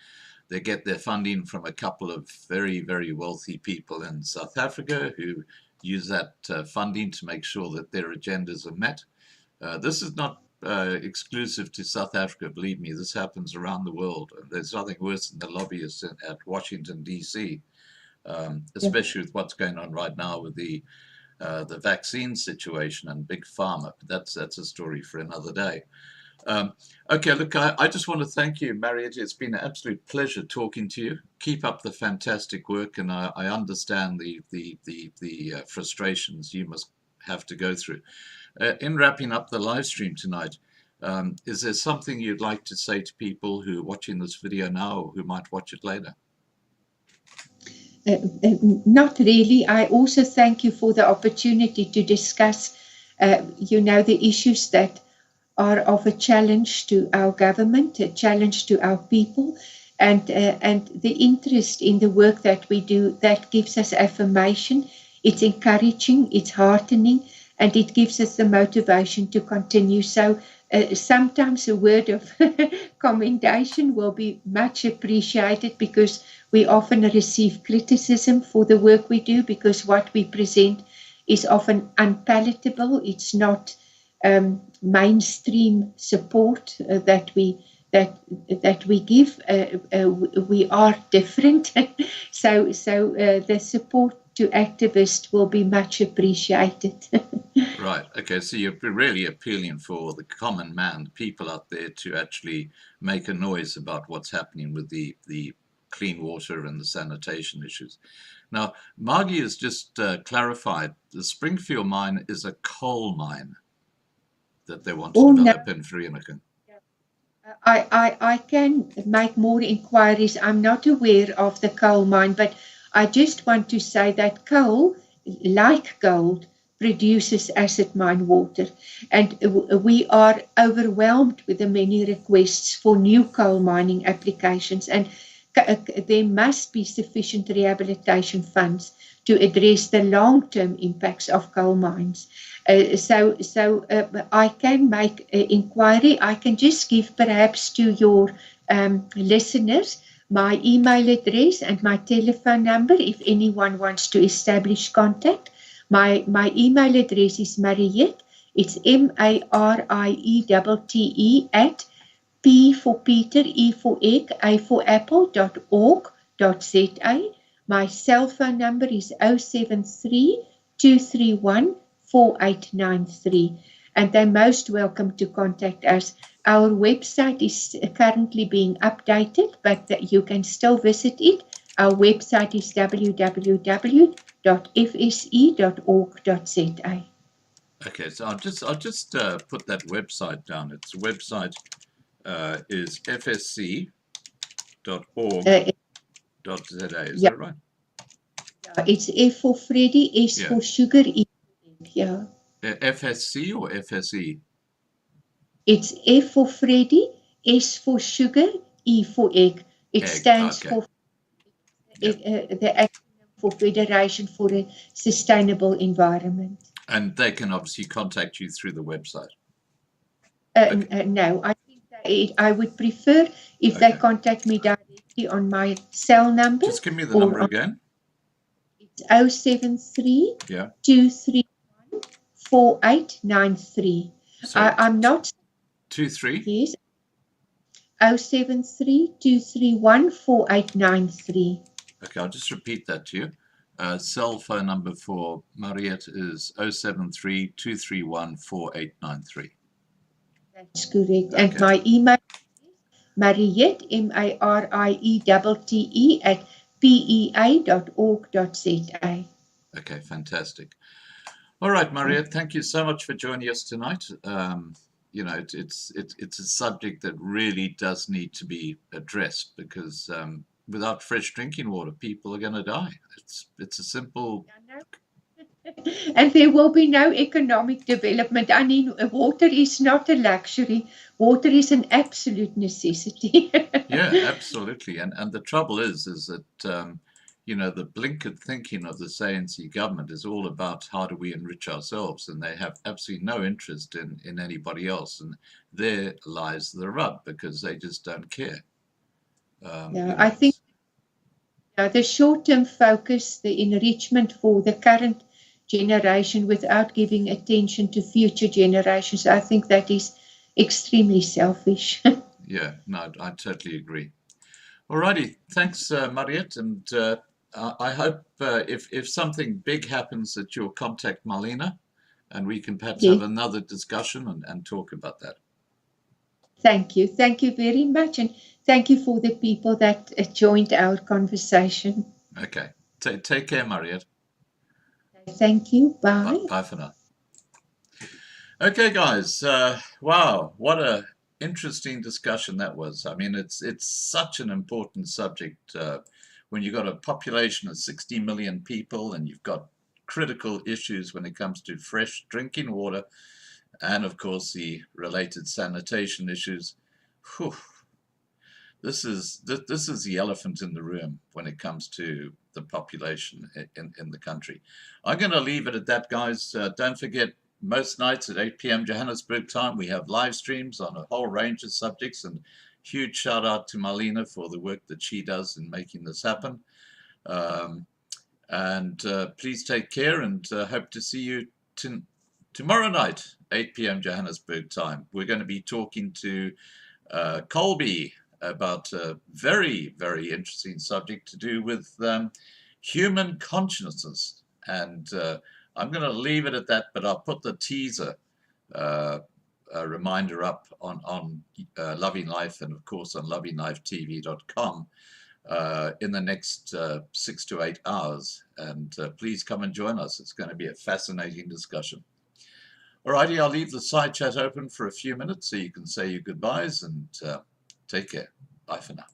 They get their funding from a couple of very, very wealthy people in South Africa who use that funding to make sure that their agendas are met. This is not exclusive to South Africa, believe me. This happens around the world. There's nothing worse than the lobbyists at Washington, D.C., especially with what's going on right now with the vaccine situation and big pharma. But that's a story for another day. Okay, look, I just want to thank you, Mariette. It's been an absolute pleasure talking to you. Keep up the fantastic work, and I understand the frustrations you must have to go through. In wrapping up the live stream tonight, is there something you'd like to say to people who are watching this video now or who might watch it later? Not really. I also thank you for the opportunity to discuss, the issues that are of a challenge to our government, a challenge to our people, and the interest in the work that we do. That gives us affirmation. It's encouraging, it's heartening, and it gives us the motivation to continue. So sometimes a word of commendation will be much appreciated, because we often receive criticism for the work we do, because what we present is often unpalatable. It's not mainstream support that we give. We are different, so the support to activists will be much appreciated. Right. Okay. So you're really appealing for the common man, people out there, to actually make a noise about what's happening with the clean water and the sanitation issues. Now, Margie has just clarified the Springfield mine is a coal mine that they want to develop in Vereeniging. I can make more inquiries. I'm not aware of the coal mine, but I just want to say that coal, like gold, produces acid mine water, and we are overwhelmed with the many requests for new coal mining applications, and there must be sufficient rehabilitation funds to address the long-term impacts of coal mines. So I can make an inquiry. I can just give perhaps to your listeners my email address and my telephone number if anyone wants to establish contact. My email address is Mariette. It's MARIETTE at P for Peter, E for Egg, A for Apple.org.za. My cell phone number is 073 231 4893, and they're most welcome to contact us. Our website is currently being updated, but you can still visit it. Our website is www.fse.org.za. Okay, so I'll just put that website down. Its website is fsc.org.za. Is that right? Yeah, it's F for Freddy, S for sugar, E for egg. Yeah. FSC or FSE? It's F for Freddy, S for sugar, E for egg. It stands for the acronym for Federation for a Sustainable Environment. And they can obviously contact you through the website. No, I think that I would prefer if they contact me directly on my cell number. Just give me the number again. It's 073 231 4893. I'm not 23. Yes. 073 231 4893. Okay, I'll just repeat that to you. Cell phone number for Mariette is 073 231 4893. That's correct. And my email is Mariette, MARIETTE at pea.org.za. Okay, fantastic. All right, Mariette, thank you so much for joining us tonight. You know, it's a subject that really does need to be addressed because without fresh drinking water, people are going to die. It's a simple. And there will be no economic development. I mean, water is not a luxury. Water is an absolute necessity. Yeah, absolutely. And the trouble is that, you know, the blinkered thinking of this ANC government is all about how do we enrich ourselves, and they have absolutely no interest in anybody else. And there lies the rub because they just don't care. I think the short-term focus, the enrichment for the current generation without giving attention to future generations, I think that is extremely selfish. Yeah, no, I totally agree. Alrighty, thanks, Mariette, and I hope if something big happens that you'll contact Marlena, and we can perhaps have another discussion and talk about that. Thank you very much, and thank you for the people that joined our conversation. Okay, take care, Mariette. Thank you. Bye. Bye for now. Okay, guys. Wow, what a interesting discussion that was. I mean, it's such an important subject when you've got a population of 60 million people and you've got critical issues when it comes to fresh drinking water and, of course, the related sanitation issues. Whew. This is the elephant in the room when it comes to the population in the country. I'm going to leave it at that, guys. Don't forget, most nights at 8 p.m. Johannesburg time, we have live streams on a whole range of subjects, and huge shout out to Marlena for the work that she does in making this happen. Please take care, and hope to see you tomorrow night, 8 p.m. Johannesburg time. We're going to be talking to Colby about a very, very interesting subject to do with human consciousness. And I'm going to leave it at that, but I'll put the teaser reminder up on Loving Life and, of course, on lovinglifetv.com in the next 6 to 8 hours. And please come and join us. It's going to be a fascinating discussion. Alrighty, I'll leave the side chat open for a few minutes so you can say your goodbyes, and take care. Bye for now.